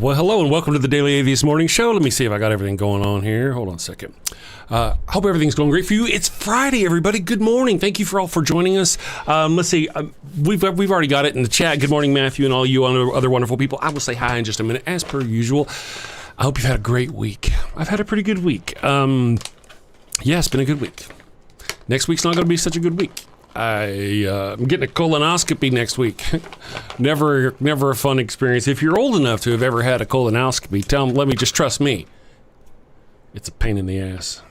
Well, hello and welcome to the Daily Atheist Morning Show. Let me see if I got everything going on here. Hold on a second. Hope everything's going great for you. It's Friday, everybody. Good morning. Thank you all for joining us. Let's see. We've already got it in the chat. Good morning, Matthew, and all you other wonderful people. I will say hi in just a minute, as per usual. I hope you've had a great week. I've had a pretty good week. Yeah, it's been a good week. Next week's not going to be such a good week. I'm getting a colonoscopy next week. Never a fun experience. If you're old enough to have ever had a colonoscopy, let me just trust me. It's a pain in the ass.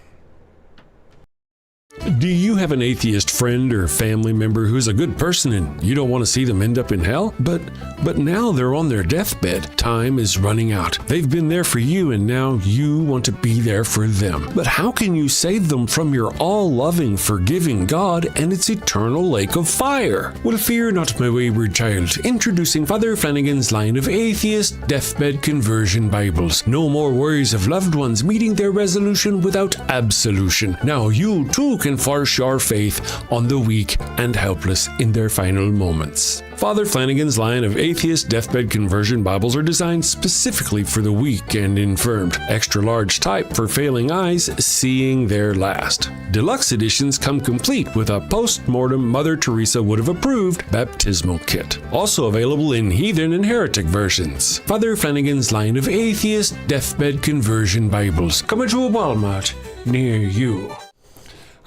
Do you have an atheist friend or family member who's a good person and you don't want to see them end up in hell? But now they're on their deathbed. Time is running out. They've been there for you and now you want to be there for them. But how can you save them from your all-loving, forgiving God and its eternal lake of fire? Well, fear not, my wayward child. Introducing Father Flanagan's line of atheist deathbed conversion Bibles. No more worries of loved ones meeting their resolution without absolution. Now you too can force your faith on the weak and helpless in their final moments. Father Flanagan's line of atheist deathbed conversion Bibles are designed specifically for the weak and infirmed. Extra large type for failing eyes seeing their last. Deluxe editions come complete with a post-mortem Mother Teresa would have approved baptismal kit. Also available in heathen and heretic versions. Father Flanagan's line of atheist deathbed conversion Bibles. Coming to a Walmart near you.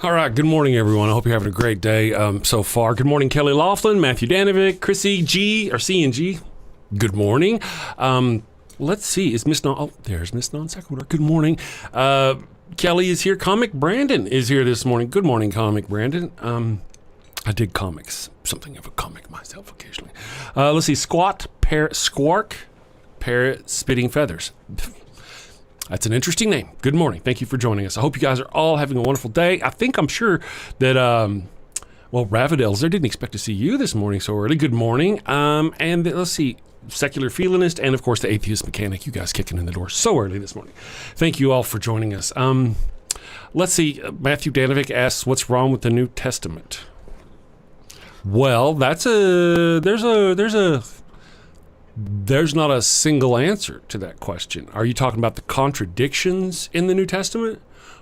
All right, good morning, everyone. I hope you're having a great day so far. Good morning, Kelly Laughlin, Matthew Danovic, Chrissy G, or C and G. Good morning. Let's see, is Miss Non... Oh, there's Miss Non Sequitur. Good morning. Kelly is here. Comic Brandon is here this morning. Good morning, Comic Brandon. I dig comics. Something of a comic myself occasionally. Let's see, Squark, Parrot, Spitting Feathers. That's an interesting name. Good morning. Thank you for joining us. I hope you guys are all having a wonderful day. I'm sure that, Ravidels, I didn't expect to see you this morning so early. Good morning. And let's see, Secular Feelinist and, of course, the Atheist Mechanic. You guys kicking in the door so early this morning. Thank you all for joining us. Let's see, Matthew Danovic asks, what's wrong with the New Testament? Well, there's not a single answer to that question. Are you talking about the contradictions in the New Testament?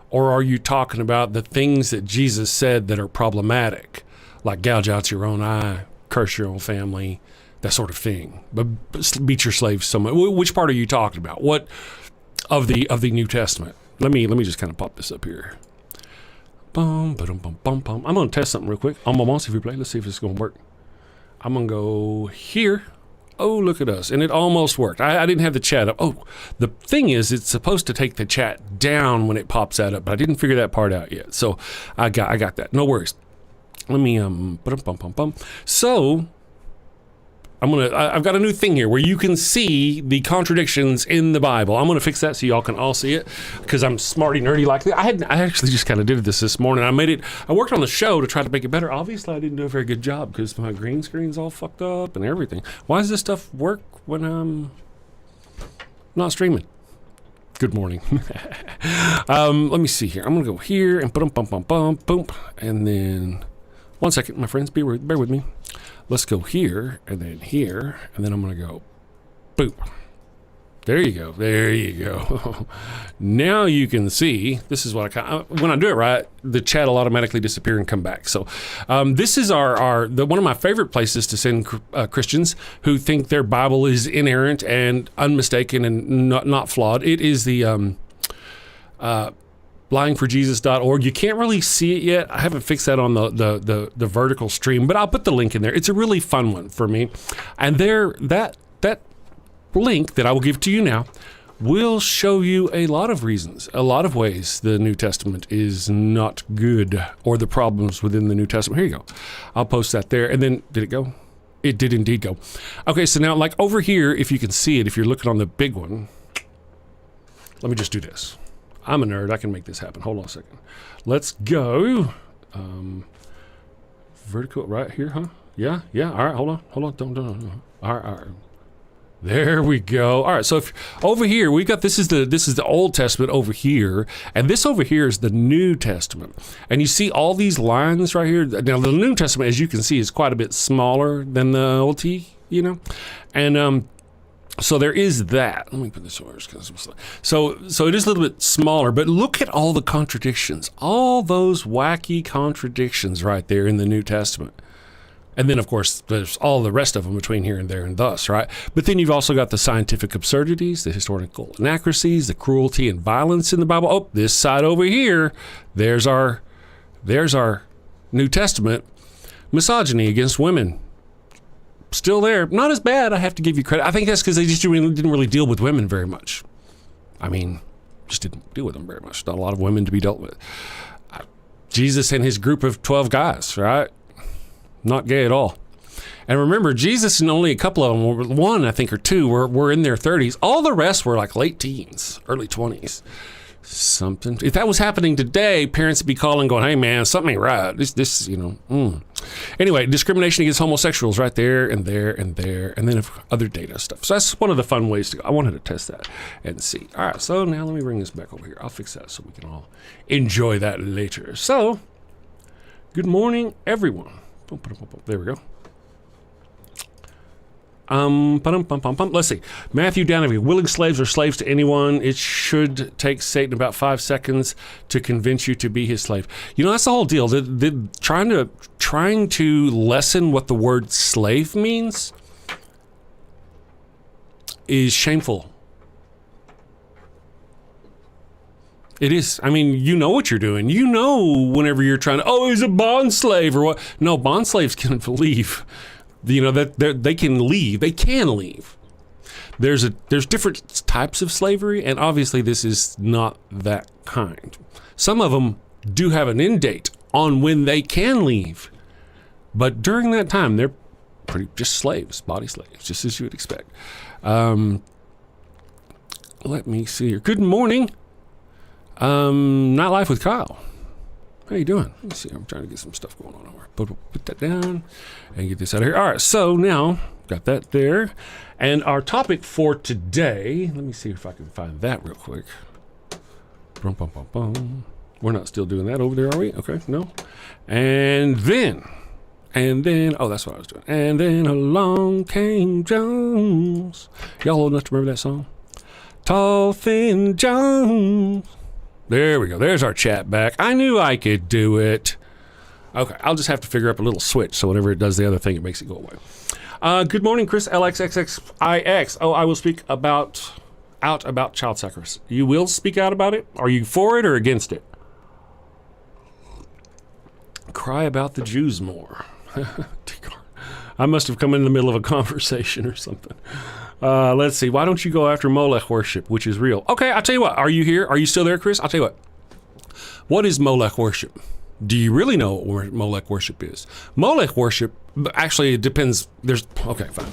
Or are you talking about the things that Jesus said that are problematic? Like gouge out your own eye, curse your own family, that sort of thing. But beat your slaves so much. Which part are you talking about? What of the New Testament? Let me just kind of pop this up here. I'm going to test something real quick. On my mouse, if you play, let's see if it's going to work. I'm going to go here. Oh, look at us. And it almost worked. I didn't have the chat up. Oh, the thing is, it's supposed to take the chat down when it pops that up, but I didn't figure that part out yet. So I got that. No worries. Let me, So I've got a new thing here where you can see the contradictions in the Bible. I'm going to fix that so y'all can all see it because I'm smarty nerdy like that. I actually just kind of did this morning. I worked on the show to try to make it better. Obviously, I didn't do a very good job because my green screen's all fucked up and everything. Why does this stuff work when I'm not streaming? Good morning. Let me see here. I'm going to go here and boom. And then, one second, my friends, bear with me. Let's go here, and then here, and then I'm going to go, boop. There you go. Now you can see, this is what when I do it right, the chat will automatically disappear and come back. So this is one of my favorite places to send Christians who think their Bible is inerrant and unmistaken and not flawed. It is the lyingforjesus.org. You can't really see it yet. I haven't fixed that on the vertical stream, but I'll put the link in there. It's a really fun one for me. And that link that I will give to you now will show you a lot of reasons, a lot of ways the New Testament is not good or the problems within the New Testament. Here you go. I'll post that there. And then, did it go? It did indeed go. Okay, so now like over here, if you can see it, if you're looking on the big one, let me just do this. I'm a nerd. I can make this happen. Hold on a second. Let's go. Vertical right here, huh? Yeah. All right, hold on. Don't. All right. There we go. All right, so if over here we got this is the Old Testament over here, and this over here is the New Testament. And you see all these lines right here. Now the New Testament, as you can see, is quite a bit smaller than the Old T, And So there is that. Let me put this over. So it is a little bit smaller, but look at all the contradictions, all those wacky contradictions right there in the New Testament. And then, of course, there's all the rest of them between here and there and thus, right? But then you've also got the scientific absurdities, the historical inaccuracies, the cruelty and violence in the Bible. Oh, this side over here, there's our New Testament misogyny against women. Still there. Not as bad, I have to give you credit. I think that's because they just didn't really deal with women very much. I mean, just didn't deal with them very much. Not a lot of women to be dealt with. Jesus and his group of 12 guys, right? Not gay at all. And remember, Jesus and only a couple of them, one I think or two, were in their 30s. All the rest were like late teens, early 20s. Something. If that was happening today, parents would be calling going, hey man, something ain't right. This Anyway, discrimination against homosexuals right there and there and there. And then other data stuff. So that's one of the fun ways to go. I wanted to test that and see. All right, so now let me bring this back over here. I'll fix that so we can all enjoy that later. So, good morning, everyone. There we go. Let's see. Matthew Danahy, willing slaves or slaves to anyone. It should take Satan about 5 seconds to convince you to be his slave. You know, that's the whole deal. Trying to lessen what the word slave means is shameful. It is. I mean, you know what you're doing. You know whenever you're trying to, he's a bond slave or what. No, bond slaves can leave. You know, that they can leave. They can leave. There's different types of slavery, and obviously this is not that kind. Some of them do have an end date on when they can leave. But during that time, they're pretty just slaves, body slaves, just as you would expect. Let me see here. Good morning. Not Life with Kyle. How you doing? Let me see. I'm trying to get some stuff going on over. Put that down and get this out of here. All right, so now got that there. And our topic for today, let me see if I can find that real quick. We're not still doing that over there, are we? Okay, no. And then, that's what I was doing. And then along came Jones. Y'all old enough to remember that song? Tall, thin Jones. There we go. There's our chat back. I knew I could do it. Okay, I'll just have to figure up a little switch so whenever it does the other thing, it makes it go away. Good morning, Chris LXXXIX. I will speak out about child sacrifice. You will speak out about it? Are you for it or against it? Cry about the Jews more. I must have come in the middle of a conversation or something. Let's see. Why don't you go after Molech worship, which is real? Okay, I'll tell you what. Are you here? Are you still there, Chris? I'll tell you what. What is Molech worship? Do you really know what Molech worship is? Molech worship, actually, it depends. Okay, fine.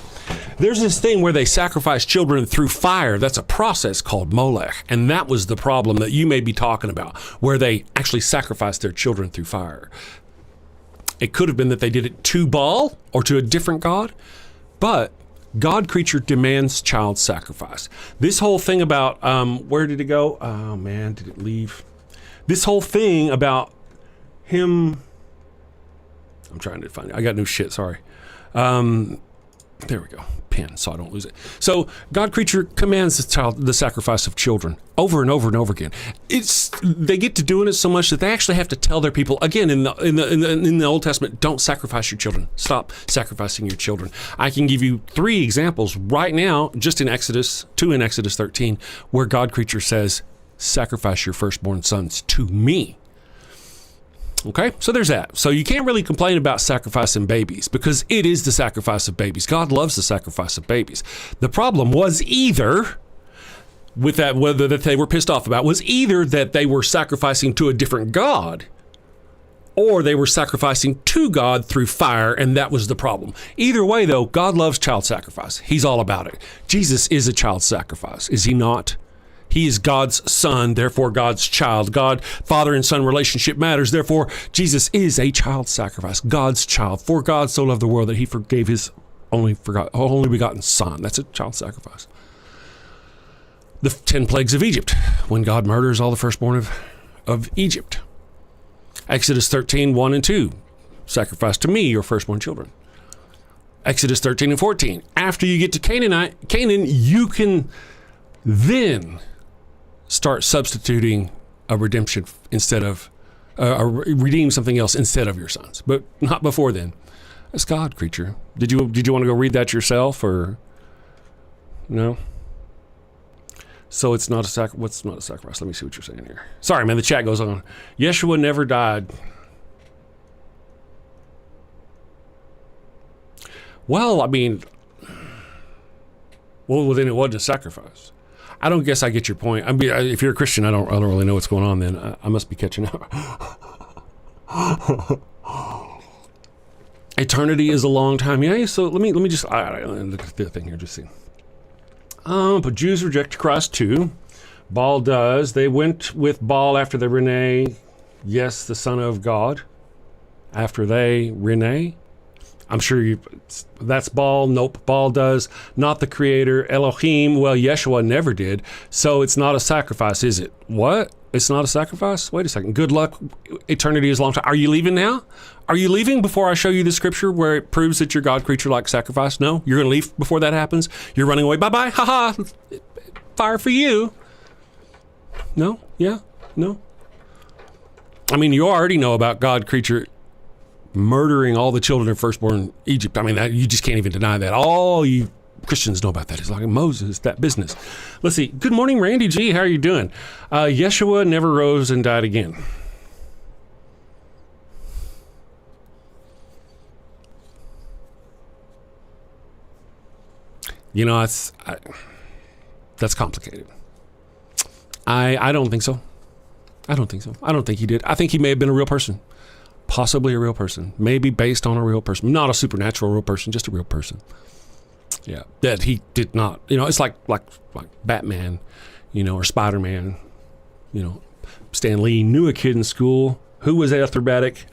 There's this thing where they sacrifice children through fire. That's a process called Molech. And that was the problem that you may be talking about, where they actually sacrificed their children through fire. It could have been that they did it to Baal or to a different god, but God creature demands child sacrifice. This whole thing about, where did it go? Oh man, did it leave? This whole thing about him, I'm trying to find it. I got new shit, sorry. There we go, pen, so I don't lose it. So God creature commands the sacrifice of children over and over and over again. They get to doing it so much that they actually have to tell their people, again, in the Old Testament, don't sacrifice your children. Stop sacrificing your children. I can give you 3 examples right now, just in Exodus 13, where God creature says, sacrifice your firstborn sons to me. Okay, so there's that. So you can't really complain about sacrificing babies because it is the sacrifice of babies. God loves the sacrifice of babies. The problem was either with that, whether that they were pissed off about, was either that they were sacrificing to a different God or they were sacrificing to God through fire, and that was the problem. Either way, though, God loves child sacrifice. He's all about it. Jesus is a child sacrifice, is he not? He is God's son, therefore God's child. God, father and son relationship matters. Therefore, Jesus is a child sacrifice, God's child. For God so loved the world that he forgave his only begotten son. That's a child sacrifice. The 10 plagues of Egypt, when God murders all the firstborn of Egypt. Exodus 13, 1 and 2, sacrifice to me your firstborn children. Exodus 13 and 14. After you get to Canaan, you can then start substituting a redemption instead of redeem something else instead of your sons, but not before then. That's God, creature. Did you want to go read that yourself, or no? So it's not a what's not a sacrifice? Let me see what you're saying here. Sorry, man, the chat goes on. Yeshua never died. Well, I mean, well, then it wasn't a sacrifice. I don't guess I get your point. I mean, if you're a Christian, I don't really know what's going on. Then I must be catching up. Eternity is a long time. Yeah. So let me just look at the thing here. Just see. But Jews reject Christ too. Baal does. They went with Baal after they Rene. Yes, the Son of God. After they Rene. I'm sure that's Baal. Nope, Baal does. Not the creator. Elohim, well, Yeshua never did. So it's not a sacrifice, is it? What? It's not a sacrifice? Wait a second. Good luck. Eternity is a long time. Are you leaving now? Are you leaving before I show you the scripture where it proves that your God creature like sacrifice? No? You're going to leave before that happens? You're running away. Bye-bye. Ha-ha. Fire for you. No? Yeah? No? I mean, you already know about God creature murdering all the children of firstborn Egypt. I mean, you just can't even deny that. All you Christians know about that. It's like Moses, that business. Let's see. Good morning, Randy G. How are you doing? Yeshua never rose and died again. You know, that's complicated. I don't think so. I don't think so. I don't think he did. I think he may have been a real person. Possibly a real person, maybe based on a real person, not a supernatural real person, just a real person. Yeah, that he did not. You know, it's like Batman, you know, or Spider-Man. You know, Stan Lee knew a kid in school who was acrobatic,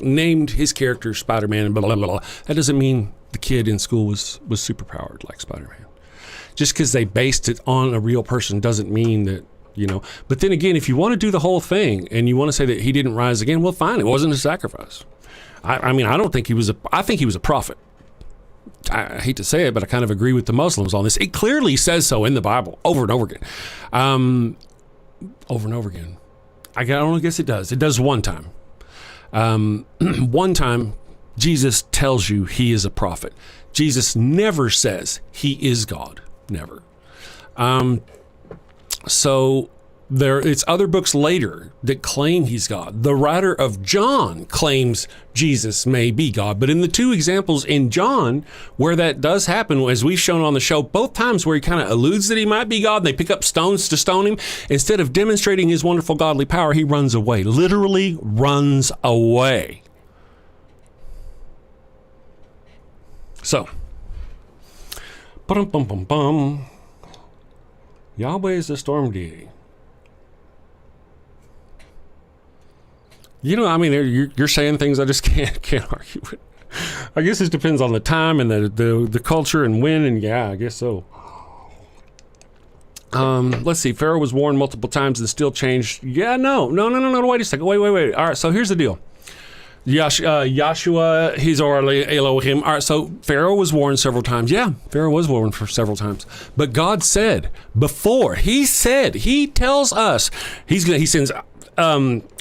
named his character Spider-Man, and blah blah blah. That doesn't mean the kid in school was superpowered like Spider-Man. Just because they based it on a real person doesn't mean that. You know, but then again, if you want to do the whole thing and you want to say that he didn't rise again, well, fine. It wasn't a sacrifice. I mean, I don't think I think he was a prophet. I hate to say it, but I kind of agree with the Muslims on this. It clearly says so in the Bible over and over again. Over and over again. I don't guess it does. It does one time. One time, Jesus tells you he is a prophet. Jesus never says he is God. Never. So it's other books later that claim he's God. The writer of John claims Jesus may be God. But in the two examples in John where that does happen, as we've shown on the show, both times where he kind of alludes that he might be God, and they pick up stones to stone him, instead of demonstrating his wonderful godly power, he runs away. Literally runs away. So, bum. Yahweh is the storm deity. You know, I mean, you're saying things I just can't argue with. I guess it depends on the time and the culture and when, and yeah, I guess so. Let's see. Pharaoh was warned multiple times and still changed. Yeah, no. Wait a second. Wait. All right. So here's the deal. Yahshua, he's our Elohim. All right, so Pharaoh was warned several times. Yeah, Pharaoh was warned for several times. But God said before, he tells us, he sends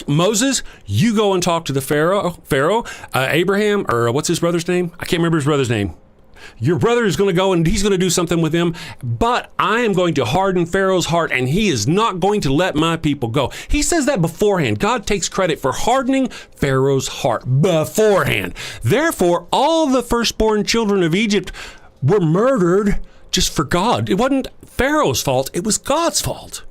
Moses, you go and talk to the Pharaoh, Abraham, or what's his brother's name? I can't remember his brother's name. Your brother is going to go and he's going to do something with him, but I am going to harden Pharaoh's heart and he is not going to let my people go. He says that beforehand. God takes credit for hardening Pharaoh's heart beforehand. Therefore, all the firstborn children of Egypt were murdered just for God. It wasn't Pharaoh's fault. It was God's fault.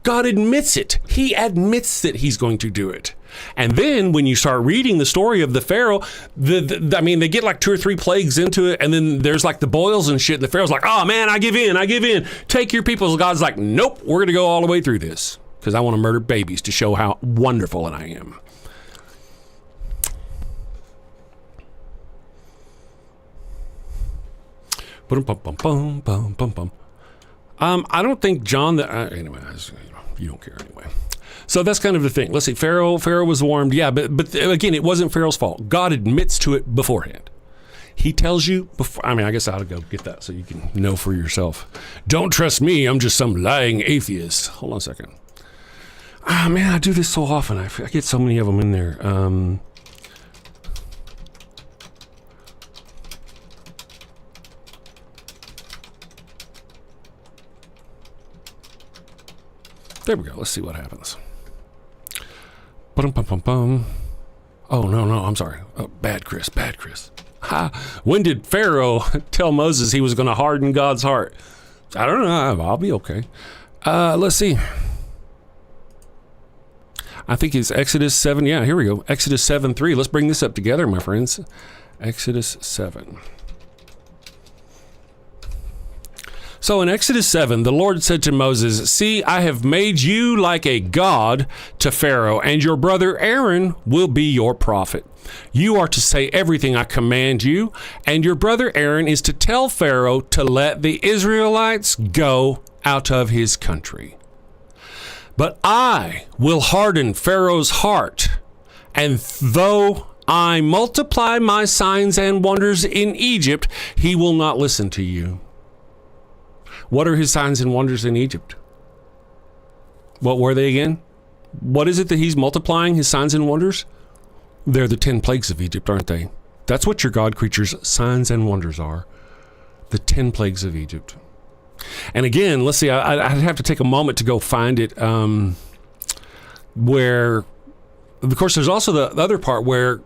God admits it. He admits that he's going to do it. And then when you start reading the story of the Pharaoh, I mean, they get like 2 or 3 plagues into it, and then there's like the boils and shit. And the Pharaoh's like, oh man, I give in. Take your people. God's like, nope, we're going to go all the way through this because I want to murder babies to show how wonderful I am. I don't think John, anyway, you don't care anyway. So that's kind of the thing. Let's see, Pharaoh was warned. Yeah, but again, it wasn't Pharaoh's fault. God admits to it beforehand. he tells you before. I mean, I guess I ought to go get that so you can know for yourself. Don't trust me. I'm just some lying atheist. Hold on a second. Man, I do this so often. I get so many of them in there. There we go. Let's see what happens. Bum. Oh, no, I'm sorry. Oh, bad Chris. Ha. When did Pharaoh tell Moses he was going to harden God's heart? I don't know. I'll be okay. Let's see. I think it's Exodus 7. Yeah, here we go. Exodus 7:3. Let's bring this up together, my friends. Exodus 7. So in Exodus 7, the Lord said to Moses, "See, I have made you like a god to Pharaoh, and your brother Aaron will be your prophet. You are to say everything I command you, and your brother Aaron is to tell Pharaoh to let the Israelites go out of his country. But I will harden Pharaoh's heart, and though I multiply my signs and wonders in Egypt, he will not listen to you." What are his signs and wonders in Egypt? What were they again? What is it that he's multiplying, his signs and wonders? They're the 10 plagues of Egypt, aren't they? That's what your God creatures' signs and wonders are. The 10 plagues of Egypt. And again, let's see, I'd have to take a moment to go find it, where, of course, there's also the other part where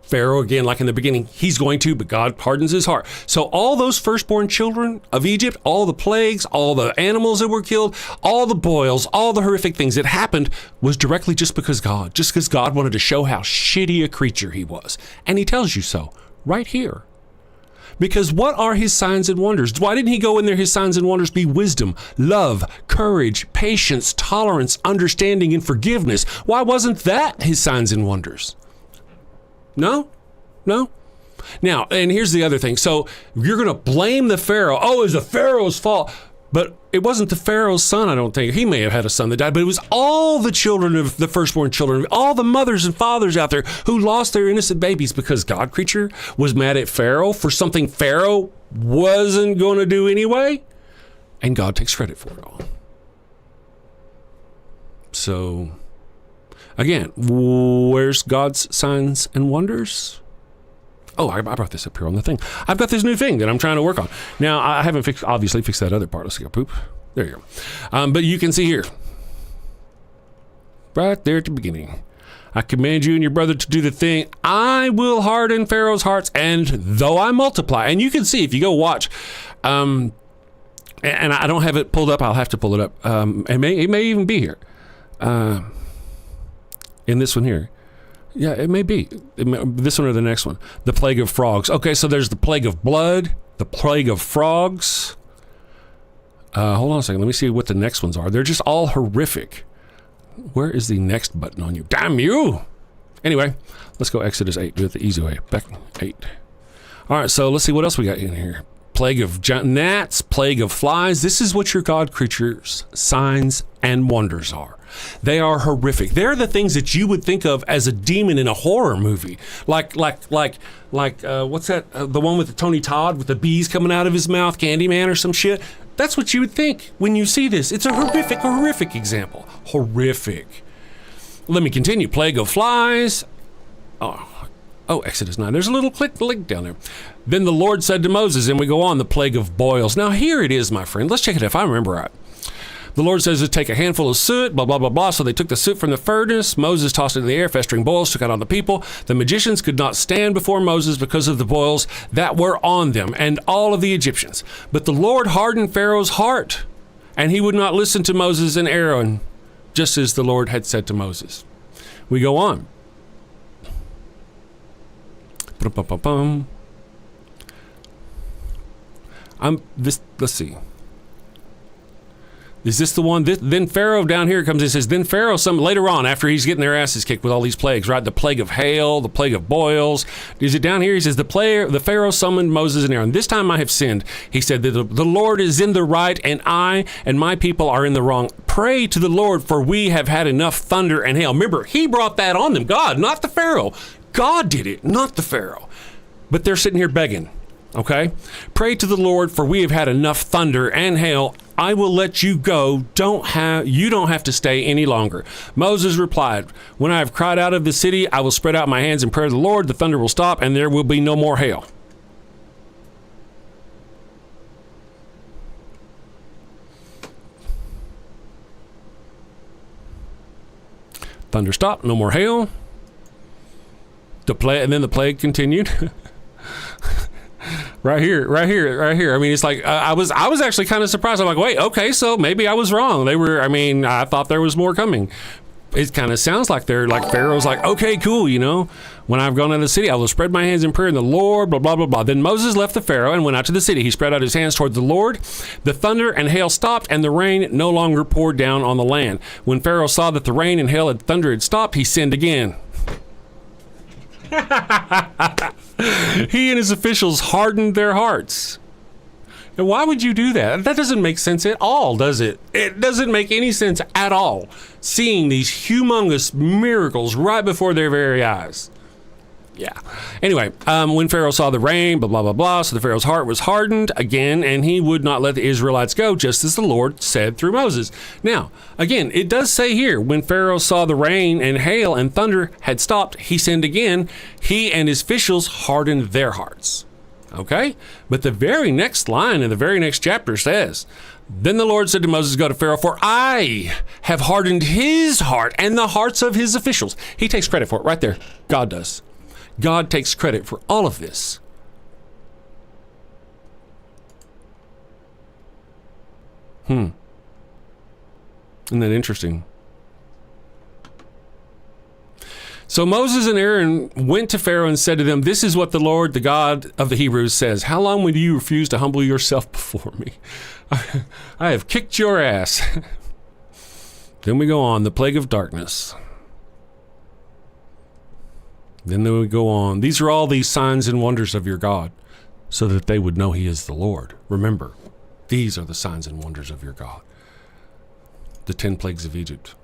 Pharaoh, again, like in the beginning, he's going to, but God hardens his heart. So all those firstborn children of Egypt, all the plagues, all the animals that were killed, all the boils, all the horrific things that happened was directly just because God wanted to show how shitty a creature he was. And he tells you so right here. Because what are his signs and wonders? Why didn't he go in there? His signs and wonders be wisdom, love, courage, patience, tolerance, understanding, and forgiveness. Why wasn't that his signs and wonders? No. Now, and here's the other thing. So you're going to blame the Pharaoh. Oh, it's the Pharaoh's fault. But it wasn't the Pharaoh's son, I don't think. He may have had a son that died, but it was all the children of the firstborn children, all the mothers and fathers out there who lost their innocent babies because God creature was mad at Pharaoh for something Pharaoh wasn't going to do anyway. And God takes credit for it all. So, again, where's God's signs and wonders? Oh, I brought this up here on the thing. I've got this new thing that I'm trying to work on. Now, I haven't obviously fixed that other part. Let's go poop. There you go. But you can see here, right there at the beginning, I command you and your brother to do the thing. I will harden Pharaoh's hearts, and though I multiply. And you can see, if you go watch, and I don't have it pulled up. I'll have to pull it up. It may even be here. In this one here. Yeah, it may be. This one or the next one. The plague of frogs. Okay, so there's the plague of blood, the plague of frogs. Hold on a second. Let me see what the next ones are. They're just all horrific. Where is the next button on you? Damn you! Anyway, let's go Exodus 8. Do it the easy way. Back 8. All right, so let's see what else we got in here. Plague of gnats, plague of flies. This is what your God creatures' signs and wonders are. They are horrific. They're the things that you would think of as a demon in a horror movie. Like what's that? The one with Tony Todd with the bees coming out of his mouth, Candyman or some shit. That's what you would think when you see this. It's a horrific example. Horrific. Let me continue. Plague of flies. Oh, Exodus 9. There's a little link down there. Then the Lord said to Moses, and we go on, the plague of boils. Now here it is, my friend. Let's check it out if I remember right. The Lord says to take a handful of soot, blah, blah, blah, blah. So they took the soot from the furnace. Moses tossed it in the air. Festering boils took out on the people. The magicians could not stand before Moses because of the boils that were on them and all of the Egyptians. But the Lord hardened Pharaoh's heart, and he would not listen to Moses and Aaron, just as the Lord had said to Moses. We go on. Let's see. Is this the one? Then Pharaoh down here comes and says, then Pharaoh, later on, after he's getting their asses kicked with all these plagues, right? The plague of hail, the plague of boils. Is it down here? He says, the Pharaoh summoned Moses and Aaron. This time I have sinned. He said, the Lord is in the right, and I and my people are in the wrong. Pray to the Lord, for we have had enough thunder and hail. Remember, he brought that on them. God, not the Pharaoh. God did it, not the Pharaoh. but they're sitting here begging. Okay? Pray to the Lord, for we have had enough thunder and hail. I will let you go. You don't have to stay any longer. Moses replied, when I have cried out of the city, I will spread out my hands in prayer to the Lord. The thunder will stop, and there will be no more hail. Thunder stopped, no more hail. And then the plague continued. Right here. I mean, it's like I was actually kind of surprised. I'm like, wait, okay, so maybe I was wrong. I thought there was more coming. It kind of sounds like they're like Pharaoh's like, okay, cool, when I've gone out of the city, I will spread my hands in prayer in the Lord, blah, blah, blah, blah. Then Moses left the Pharaoh and went out to the city. He spread out his hands toward the Lord. The thunder and hail stopped, and the rain no longer poured down on the land. When Pharaoh saw that the rain and hail and thunder had stopped, he sinned again. He and his officials hardened their hearts. And why would you do that? That doesn't make sense at all, does it? It doesn't make any sense at all, seeing these humongous miracles right before their very eyes. Yeah. Anyway, when Pharaoh saw the rain, blah, blah, blah, blah, so the Pharaoh's heart was hardened again, and he would not let the Israelites go, just as the Lord said through Moses. Now, again, it does say here, when Pharaoh saw the rain and hail and thunder had stopped, he sinned again. He and his officials hardened their hearts. Okay? But the very next line in the very next chapter says, then the Lord said to Moses, go to Pharaoh, for I have hardened his heart and the hearts of his officials. He takes credit for it right there. God does. God takes credit for all of this. Isn't that interesting? So Moses and Aaron went to Pharaoh and said to them, this is what the Lord, the God of the Hebrews, says. How long will you refuse to humble yourself before me? I have kicked your ass. Then we go on, the plague of darkness. Then we go on. These are all these signs and wonders of your God, so that they would know he is the Lord. Remember, these are the signs and wonders of your God. The 10 plagues of Egypt.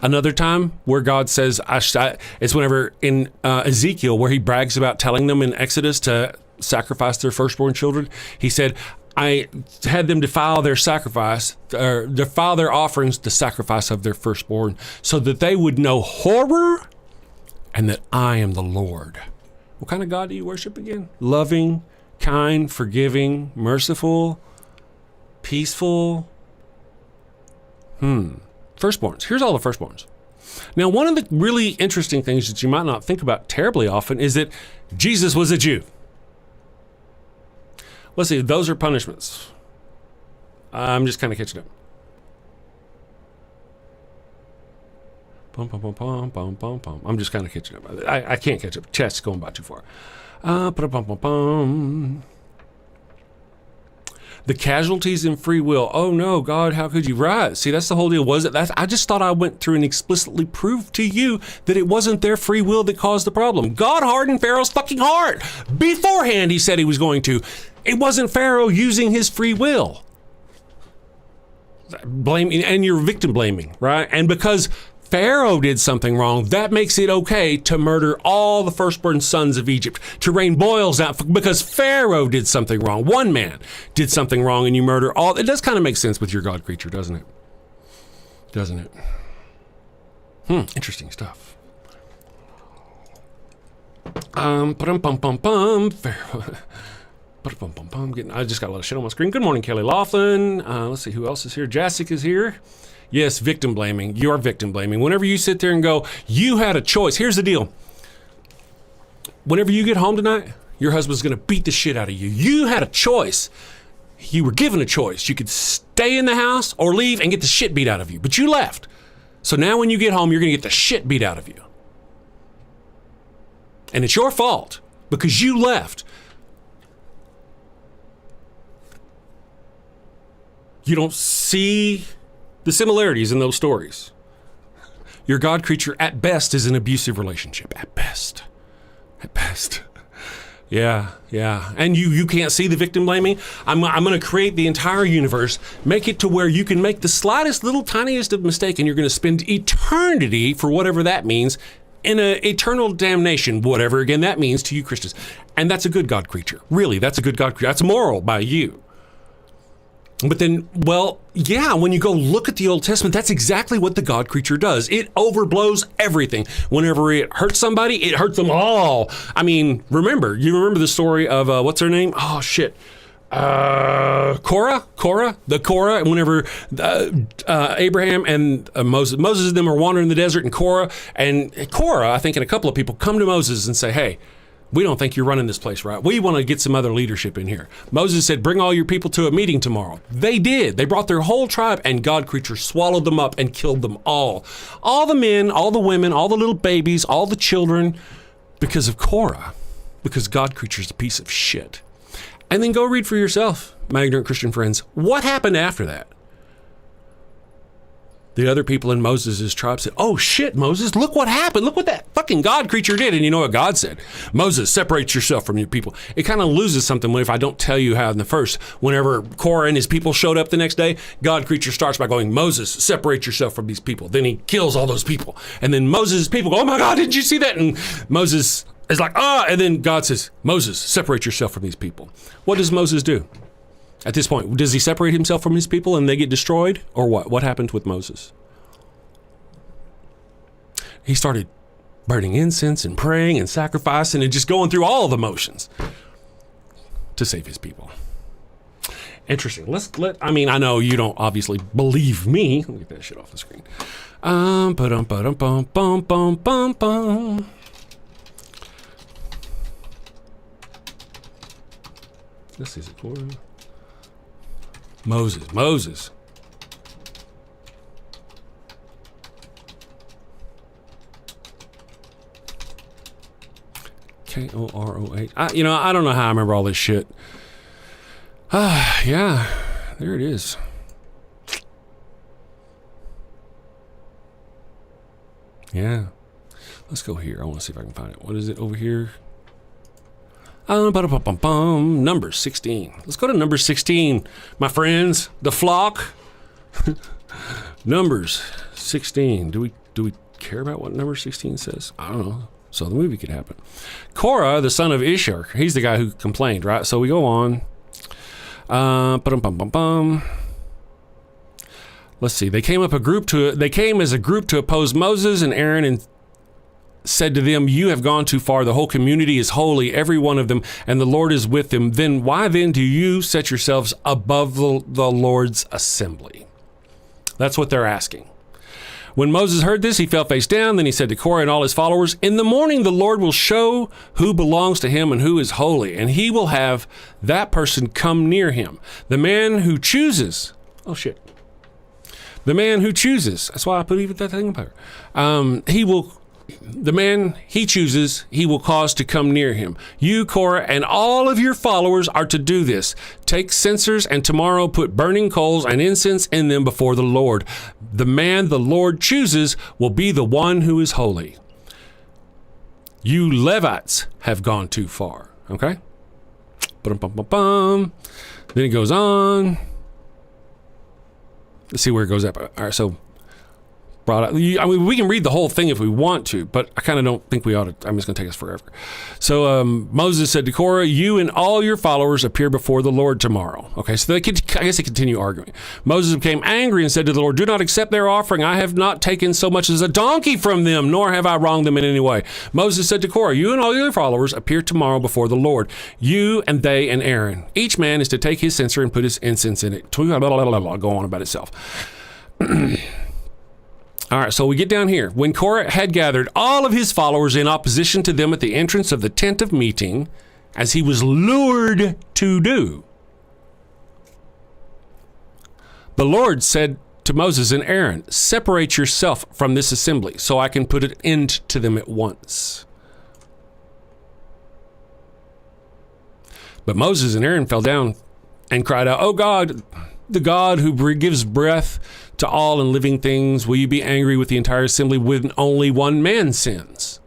Another time where God says, it's whenever in Ezekiel, where he brags about telling them in Exodus to sacrifice their firstborn children. He said, I had them defile their sacrifice, or defile their offerings, the sacrifice of their firstborn, so that they would know horror and that I am the Lord. What kind of God do you worship again? Loving, kind, forgiving, merciful, peaceful. Firstborns. Here's all the firstborns. Now, one of the really interesting things that you might not think about terribly often is that Jesus was a Jew. Let's see, those are punishments. I'm just kind of catching up. I'm just kind of catching up. I can't catch up. Chest's going by too far. The casualties in free will. Oh no, God, how could you? Right. See, that's the whole deal. Was it that? I just thought I went through and explicitly proved to you that it wasn't their free will that caused the problem. God hardened Pharaoh's fucking heart. Beforehand, he said he was going to. It wasn't Pharaoh using his free will. Blaming, and you're victim blaming, right? And because Pharaoh did something wrong, that makes it okay to murder all the firstborn sons of Egypt, to rain boils out because Pharaoh did something wrong. One man did something wrong and you murder all. It does kind of make sense with your God creature, doesn't it? Doesn't it? Interesting stuff. Pharaoh. I just got a lot of shit on my screen. Good morning, Kelly Laughlin. Let's see who else is here. Jessica's here. Yes, victim blaming. You are victim blaming. Whenever you sit there and go, you had a choice. Here's the deal. Whenever you get home tonight, your husband's going to beat the shit out of you. You had a choice. You were given a choice. You could stay in the house or leave and get the shit beat out of you. But you left. So now when you get home, you're going to get the shit beat out of you. And it's your fault because you left. You don't see the similarities in those stories. Your God creature at best is an abusive relationship. At best. At best. Yeah. And you can't see the victim blaming. I'm going to create the entire universe, make it to where you can make the slightest little tiniest of mistake and you're going to spend eternity, for whatever that means, in a eternal damnation, whatever, again, that means to you Christians. And that's a good God creature. Really, that's a good God creature. That's moral by you. But then, well, yeah, when you go look at the Old Testament, that's exactly what the God creature does. It overblows everything. Whenever it hurts somebody, it hurts them all. I mean, you remember the story of, what's her name? Oh, shit. Korah, whenever Abraham and Moses and them are wandering in the desert, and Korah, I think, and a couple of people come to Moses and say, hey, we don't think you're running this place right. We want to get some other leadership in here. Moses said, bring all your people to a meeting tomorrow. They did. They brought their whole tribe, and God creature swallowed them up and killed them all. All the men, all the women, all the little babies, all the children, because of Korah, because God creature's a piece of shit. And then go read for yourself, my ignorant Christian friends. What happened after that? The other people in Moses' tribe said, oh shit, Moses, look what happened. Look what that fucking God creature did. And you know what God said? Moses, separate yourself from your people. It kind of loses something if I don't tell you how in the first, whenever Korah and his people showed up the next day, God creature starts by going, Moses, separate yourself from these people. Then he kills all those people. And then Moses' people go, oh my God, did you see that? And Moses is like, and then God says, Moses, separate yourself from these people. What does Moses do? At this point, does he separate himself from his people and they get destroyed? Or what? What happened with Moses? He started burning incense and praying and sacrificing and just going through all the motions to save his people. Interesting. I know you don't obviously believe me. Let me get that shit off the screen. This is it. Moses. Koroh. I don't know how I remember all this shit. Yeah, there it is. Yeah. Let's go here. I want to see if I can find it. What is it over here? Number 16. Let's go to number 16, my friends. The flock. Numbers 16. Do we care about what number 16 says? I don't know. So the movie could happen. Korah, the son of Ishar, he's the guy who complained, right? So we go on. Let's see. They came as a group to oppose Moses and Aaron and said to them, you have gone too far. The whole community is holy, every one of them, and the Lord is with them. Then why then do you set yourselves above the Lord's assembly? That's what they're asking. When Moses heard this, he fell face down. Then he said to Korah and all his followers, in the morning the Lord will show who belongs to him and who is holy, and he will have that person come near him. The man who chooses, that's why I put even that thing up here. The man he chooses, he will cause to come near him. You, Korah, and all of your followers are to do this. Take censers and tomorrow put burning coals and incense in them before the Lord. The man the Lord chooses will be the one who is holy. You Levites have gone too far. Okay? Then it goes on. Let's see where it goes up. All right, so brought up. We can read the whole thing if we want to, but I kind of don't think we ought to. I'm just going to take us forever. So Moses said to Korah, you and all your followers appear before the Lord tomorrow. Okay, so I guess they continue arguing. Moses became angry and said to the Lord, do not accept their offering. I have not taken so much as a donkey from them, nor have I wronged them in any way. Moses said to Korah, you and all your followers appear tomorrow before the Lord, you and they and Aaron. Each man is to take his censer and put his incense in it. Go on about itself. All right, so we get down here. When Korah had gathered all of his followers in opposition to them at the entrance of the tent of meeting, as he was lured to do, the Lord said to Moses and Aaron, separate yourself from this assembly so I can put an end to them at once. But Moses and Aaron fell down and cried out, oh God, the God who gives breath to all and living things, will you be angry with the entire assembly when only one man sins?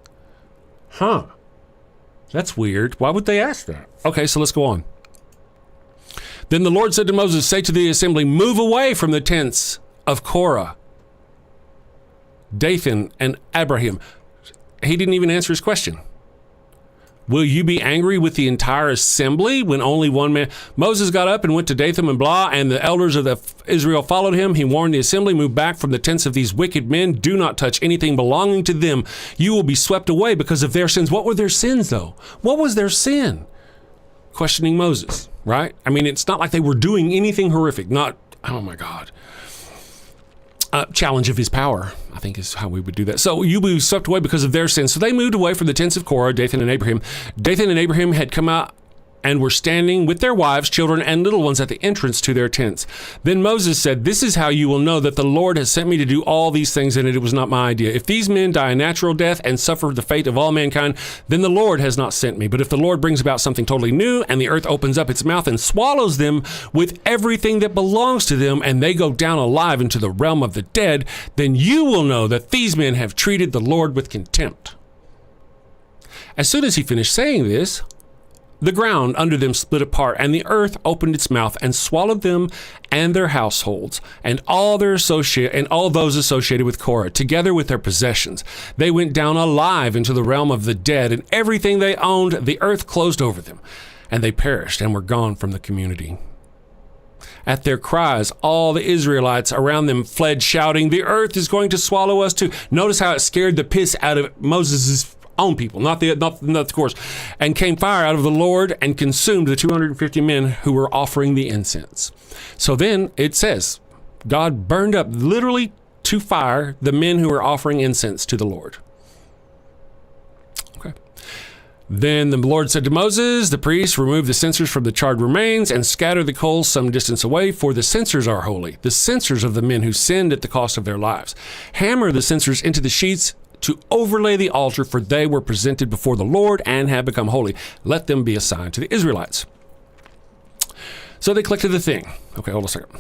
That's weird. Why would they ask that? Okay, so let's go on. Then the Lord said to Moses, say to the assembly, move away from the tents of Korah, Dathan, and Abraham. he didn't even answer his question. Will you be angry with the entire assembly when only one man? Moses got up and went to Dathan and Blah, and the elders of Israel followed him. He warned the assembly, move back from the tents of these wicked men. Do not touch anything belonging to them. You will be swept away because of their sins. What were their sins, though? What was their sin? Questioning Moses, right? I mean, it's not like they were doing anything horrific. Not, oh my God. Challenge of his power, I think is how we would do that. So you will be swept away because of their sins. So they moved away from the tents of Korah, Dathan and Abraham. Dathan and Abraham had come out and were standing with their wives, children, and little ones at the entrance to their tents. Then Moses said, this is how you will know that the Lord has sent me to do all these things, and it was not my idea. If these men die a natural death and suffer the fate of all mankind, then the Lord has not sent me. But if the Lord brings about something totally new, and the earth opens up its mouth and swallows them with everything that belongs to them, and they go down alive into the realm of the dead, then you will know that these men have treated the Lord with contempt. As soon as he finished saying this, the ground under them split apart, and the earth opened its mouth and swallowed them and their households, and all those associated with Korah, together with their possessions. They went down alive into the realm of the dead, and everything they owned, the earth closed over them, and they perished and were gone from the community. At their cries, all the Israelites around them fled, shouting, the earth is going to swallow us too. Notice how it scared the piss out of Moses' own people, not the course, and came fire out of the Lord and consumed the 250 men who were offering the incense. So then it says, God burned up literally to fire the men who were offering incense to the Lord. Okay. Then the Lord said to Moses, the priest, remove the censers from the charred remains and scatter the coals some distance away, for the censers are holy, the censers of the men who sinned at the cost of their lives. Hammer the censers into the sheets to overlay the altar, for they were presented before the Lord and have become holy. Let them be a sign to the Israelites. So they collected the thing. Okay, hold on a second.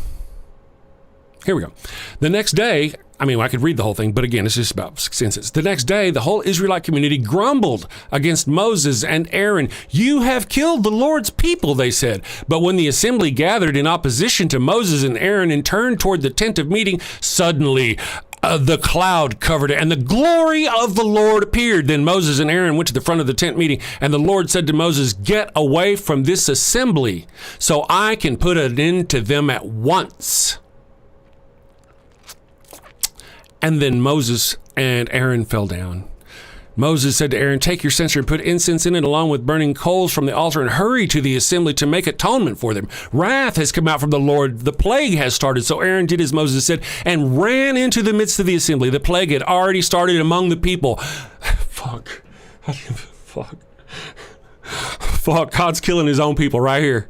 Here we go. The next day, I could read the whole thing, but again, it's just about 6 sentences. The next day, the whole Israelite community grumbled against Moses and Aaron. You have killed the Lord's people, they said. But when the assembly gathered in opposition to Moses and Aaron and turned toward the tent of meeting, suddenly the cloud covered it, and the glory of the Lord appeared. Then Moses and Aaron went to the front of the tent meeting, and the Lord said to Moses, get away from this assembly, so I can put an end to them at once. And then Moses and Aaron fell down. Moses said to Aaron, take your censer and put incense in it along with burning coals from the altar, and hurry to the assembly to make atonement for them. Wrath has come out from the Lord. The plague has started. So Aaron did as Moses said and ran into the midst of the assembly. The plague had already started among the people. Fuck. God's killing his own people right here.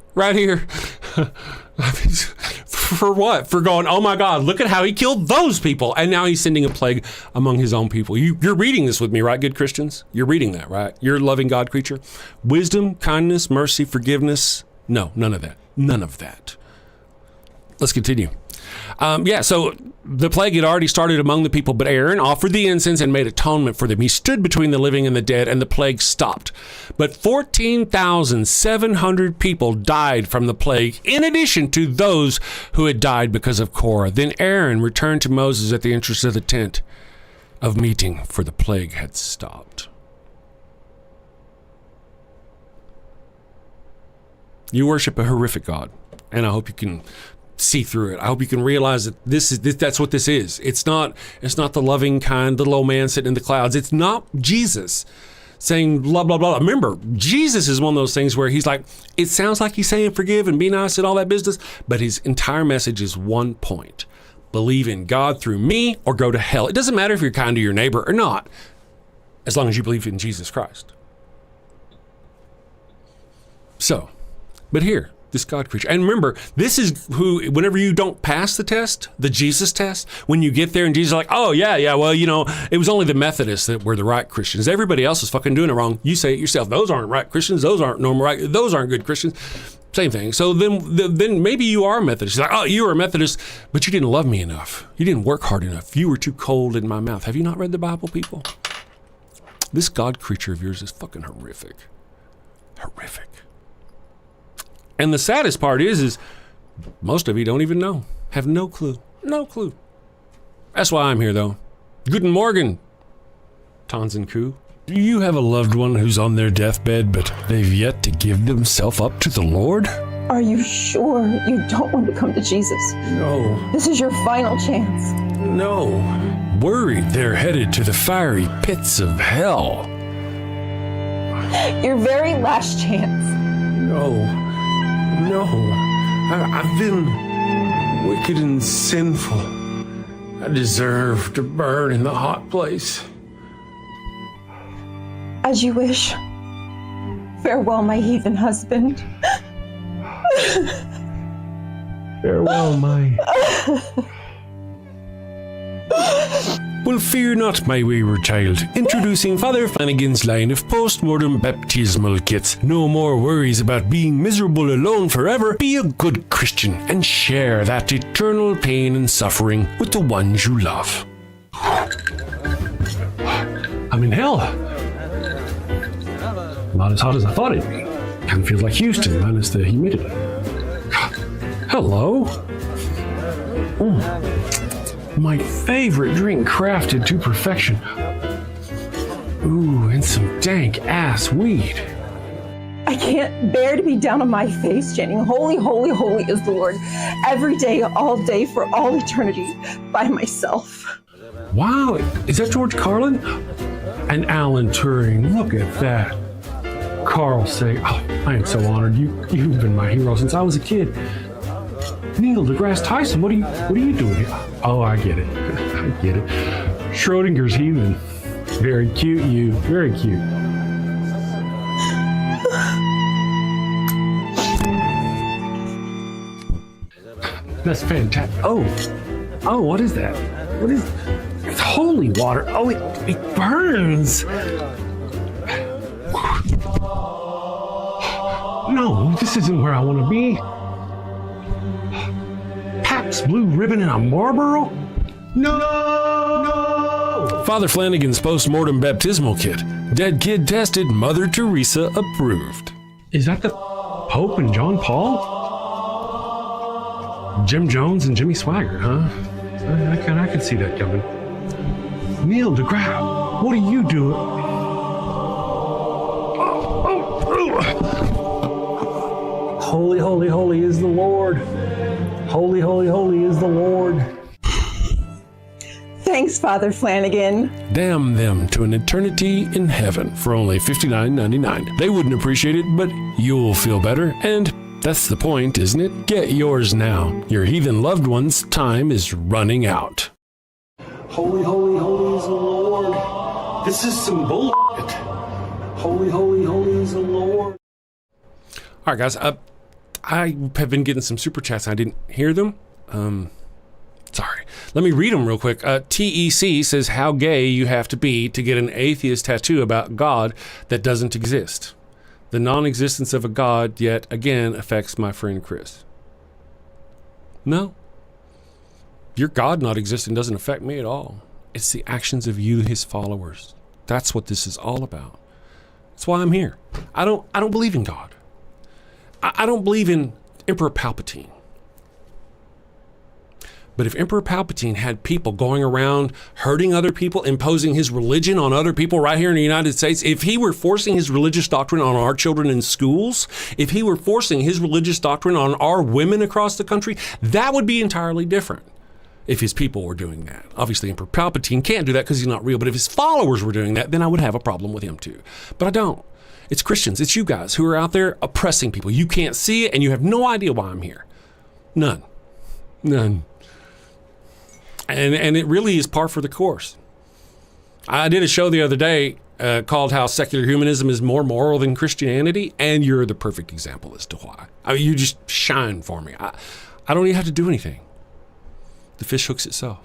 For what? For going, oh my God, look at how he killed those people. And now he's sending a plague among his own people. You're reading this with me, right, good Christians? You're reading that, right? You're a loving God creature. Wisdom, kindness, mercy, forgiveness. No, none of that. None of that. Let's continue. So the plague had already started among the people, but Aaron offered the incense and made atonement for them. He stood between the living and the dead, and the plague stopped. But 14,700 people died from the plague, in addition to those who had died because of Korah. Then Aaron returned to Moses at the entrance of the tent of meeting, for the plague had stopped. You worship a horrific God, and I hope you can see through it. I hope you can realize that that's what this is. It's not the loving, kind little old man sitting in the clouds. It's not Jesus saying blah, blah, blah. Remember, Jesus is one of those things where he's like, it sounds like he's saying forgive and be nice and all that business, but his entire message is one point. Believe in God through me or go to hell. It doesn't matter if you're kind to your neighbor or not, as long as you believe in Jesus Christ. So, but here, this God creature. And remember, this is who, whenever you don't pass the test, the Jesus test, when you get there and Jesus is like, oh, yeah, well, it was only the Methodists that were the right Christians. Everybody else is fucking doing it wrong. You say it yourself. Those aren't right Christians. Those aren't normal right. Those aren't good Christians. Same thing. So then maybe you are a Methodist. Like, oh, you were a Methodist, but you didn't love me enough. You didn't work hard enough. You were too cold in my mouth. Have you not read the Bible, people? This God creature of yours is fucking horrific. Horrific. And the saddest part is most of you don't even know. Have no clue. No clue. That's why I'm here, though. Guten Morgen, Tanzen Ku. Do you have a loved one who's on their deathbed, but they've yet to give themselves up to the Lord? Are you sure you don't want to come to Jesus? No. This is your final chance. No. Worried they're headed to the fiery pits of hell. Your very last chance. No. I've been wicked and sinful. I deserve to burn in the hot place. As you wish. Farewell, my heathen husband. Farewell, my... Well, fear not, my wayward child. Introducing Father Flanagan's line of post-mortem baptismal kits. No more worries about being miserable alone forever. Be a good Christian and share that eternal pain and suffering with the ones you love. I'm in hell. Not as hot as I thought it'd be. Kind of feels like Houston, minus the humidity. Hello. My favorite drink crafted to perfection. Ooh, and some dank ass weed. I can't bear to be down on my face chanting, holy, holy, holy is the Lord, every day, all day, for all eternity, by myself. Wow, is that George Carlin? And Alan Turing, look at that. Carl say, oh, I am so honored. You've been my hero since I was a kid. Neil deGrasse Tyson, what are you doing here? Oh, I get it. I get it. Schrodinger's heathen. Very cute, you. Very cute. That's fantastic. Oh, what is that? What is... It's holy water. Oh, it burns. No, this isn't where I want to be. Pabst Blue Ribbon and a Marlboro? No! Father Flanagan's post-mortem baptismal kit. Dead kid tested, Mother Teresa approved. Is that the Pope and John Paul? Jim Jones and Jimmy Swaggart, huh? I can see that coming. Neil deGrasse, what are you doing? Holy, holy, holy is the Lord. Holy, holy, holy is the Lord. Thanks, Father Flanagan. Damn them to an eternity in heaven for only $59.99. They wouldn't appreciate it, but you'll feel better, and that's the point, isn't it? Get yours now. Your heathen loved one's time is running out. Holy, holy, holy is the Lord. This is some bullshit. Holy, holy, holy is the Lord. All right, guys. I have been getting some super chats and I didn't hear them. Sorry. Let me read them real quick. TEC says, how gay you have to be to get an atheist tattoo about God that doesn't exist. The non-existence of a God yet again affects my friend Chris. No. Your God not existing doesn't affect me at all. It's the actions of you, his followers. That's what this is all about. That's why I'm here. I don't believe in God. I don't believe in Emperor Palpatine. But if Emperor Palpatine had people going around hurting other people, imposing his religion on other people right here in the United States, if he were forcing his religious doctrine on our children in schools, if he were forcing his religious doctrine on our women across the country, that would be entirely different. If his people were doing that. Obviously, Emperor Palpatine can't do that because he's not real, but if his followers were doing that, then I would have a problem with him too. But I don't. It's Christians. It's you guys who are out there oppressing people. You can't see it, and you have no idea why I'm here. None. And it really is par for the course. I did a show the other day called How Secular Humanism is More Moral Than Christianity, and you're the perfect example as to why. I mean, you just shine for me. I don't even have to do anything. The fish hooks itself.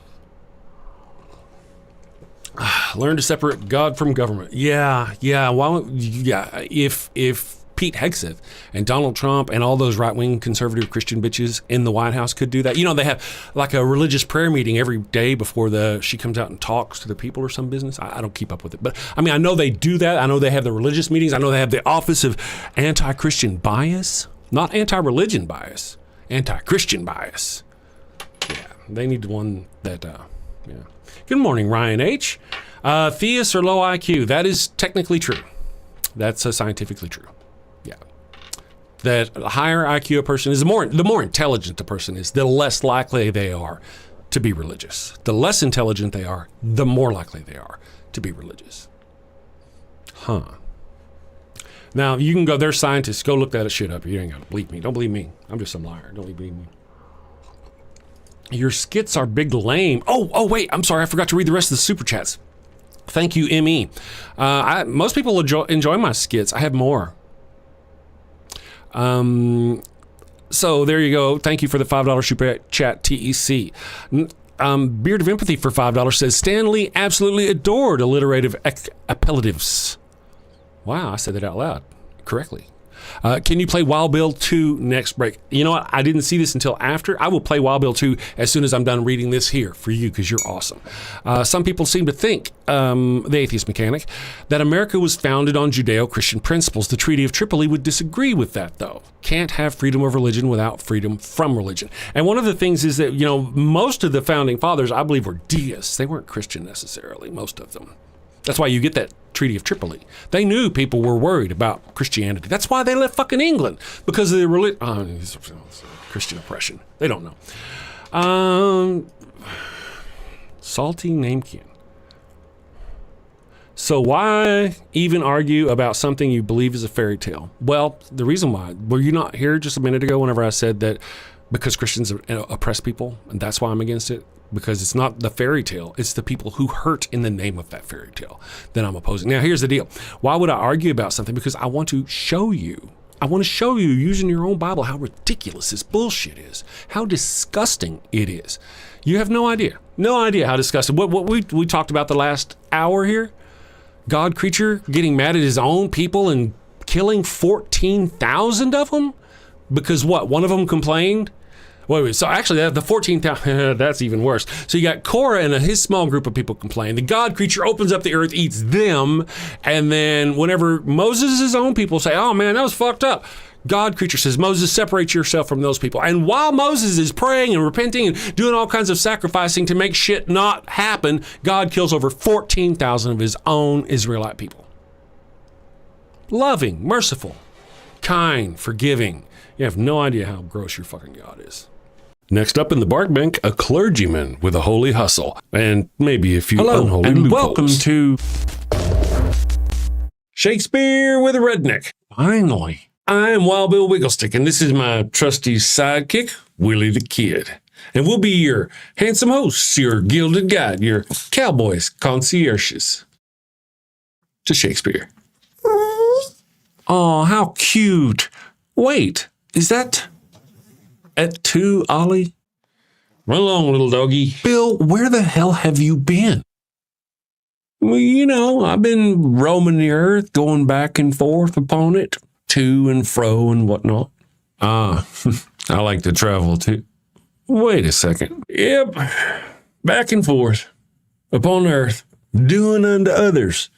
Learn to separate God from government. Yeah. If Pete Hegseth and Donald Trump and all those right-wing conservative Christian bitches in the White House could do that. You know, they have like a religious prayer meeting every day before she comes out and talks to the people or some business. I don't keep up with it. But I mean, I know they do that. I know they have the religious meetings. I know they have the Office of Anti-Christian Bias. Not anti-religion bias. Anti-Christian bias. Yeah, they need one that, yeah. Good morning, Ryan H. Theists are low IQ. That is technically true. That's scientifically true. Yeah. That the higher IQ a person is, the more intelligent a person is, the less likely they are to be religious. The less intelligent they are, the more likely they are to be religious. Huh. Now, you can go, there's scientists, go look that shit up. You ain't got to believe me. Don't believe me. I'm just some liar. Don't believe me. Your skits are big lame. Oh, wait. I'm sorry. I forgot to read the rest of the super chats. Thank you, ME. Most people enjoy my skits. I have more. So there you go. Thank you for the $5 super chat, TEC. Beard of Empathy for $5 says, Stanley absolutely adored alliterative appellatives. Wow, I said that out loud correctly. Can you play Wild Bill 2 next break? You know what? I didn't see this until after. I will play Wild Bill 2 as soon as I'm done reading this here for you because you're awesome. Some people seem to think, the Atheist Mechanic, that America was founded on Judeo-Christian principles. The Treaty of Tripoli would disagree with that, though. Can't have freedom of religion without freedom from religion. And one of the things is that, most of the founding fathers, I believe, were deists. They weren't Christian necessarily, most of them. That's why you get that Treaty of Tripoli. They knew people were worried about Christianity. That's why they left fucking England, because of the Christian oppression. They don't know. Salty Namekin. So why even argue about something you believe is a fairy tale? Well, the reason why, were you not here just a minute ago whenever I said that because Christians oppress people, and that's why I'm against it? Because it's not the fairy tale, it's the people who hurt in the name of that fairy tale that I'm opposing. Now, here's the deal. Why would I argue about something? Because I want to show you. I want to show you using your own Bible how ridiculous this bullshit is, how disgusting it is. You have no idea how disgusting. What we talked about the last hour here, God creature getting mad at his own people and killing 14,000 of them because what? One of them complained. Wait. So actually, the 14,000, that's even worse. So you got Korah and his small group of people complain. The God creature opens up the earth, eats them. And then whenever Moses' own people say, oh man, that was fucked up, God creature says, Moses, separate yourself from those people. And while Moses is praying and repenting and doing all kinds of sacrificing to make shit not happen, God kills over 14,000 of his own Israelite people. Loving, merciful, kind, forgiving. You have no idea how gross your fucking God is. Next up in the bark bank, a clergyman with a holy hustle and maybe a few unholy and loopholes. Welcome to Shakespeare with a Redneck. Finally. I am Wild Bill Wigglestick, and this is my trusty sidekick, Willie the Kid. And we'll be your handsome hosts, your gilded guide, your cowboys, concierges to Shakespeare. Oh, how cute. Wait, is that at 2, Ollie? Run along, little doggy. Bill, where the hell have you been? Well, I've been roaming the earth, going back and forth upon it, to and fro and whatnot. I like to travel too. Wait a second. Yep, back and forth upon earth, doing unto others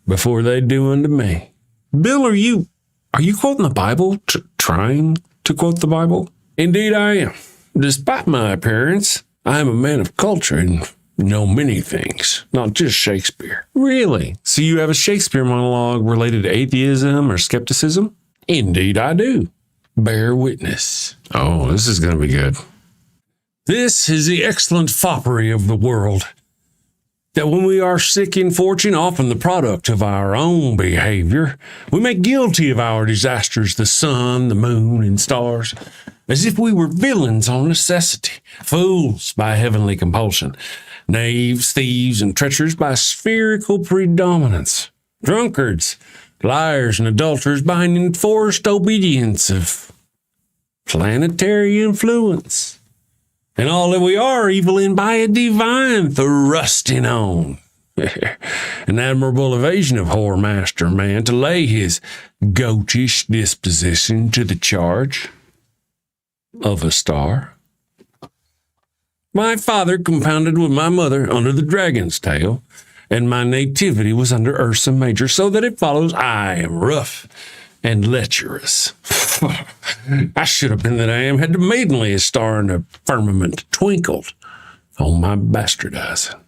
before they do unto me. Bill, are you quoting the Bible? Trying to quote the Bible? Indeed I am. Despite my appearance, I am a man of culture and know many things, not just Shakespeare. Really? So you have a Shakespeare monologue related to atheism or skepticism? Indeed I do. Bear witness. Oh, this is going to be good. This is the excellent foppery of the world, that when we are sick in fortune, often the product of our own behavior, we make guilty of our disasters the sun, the moon, and stars, as if we were villains on necessity, fools by heavenly compulsion, knaves, thieves, and treacherous by spherical predominance, drunkards, liars, and adulterers by an enforced obedience of planetary influence. And all that we are evil in by a divine thrusting on. An admirable evasion of whoremaster man to lay his goatish disposition to the charge of a star. My father compounded with my mother under the dragon's tail, and my nativity was under Ursa Major, so that it follows I am rough and lecherous. I should have been that I am, had the maidenliest star in the firmament twinkled on my bastardizing.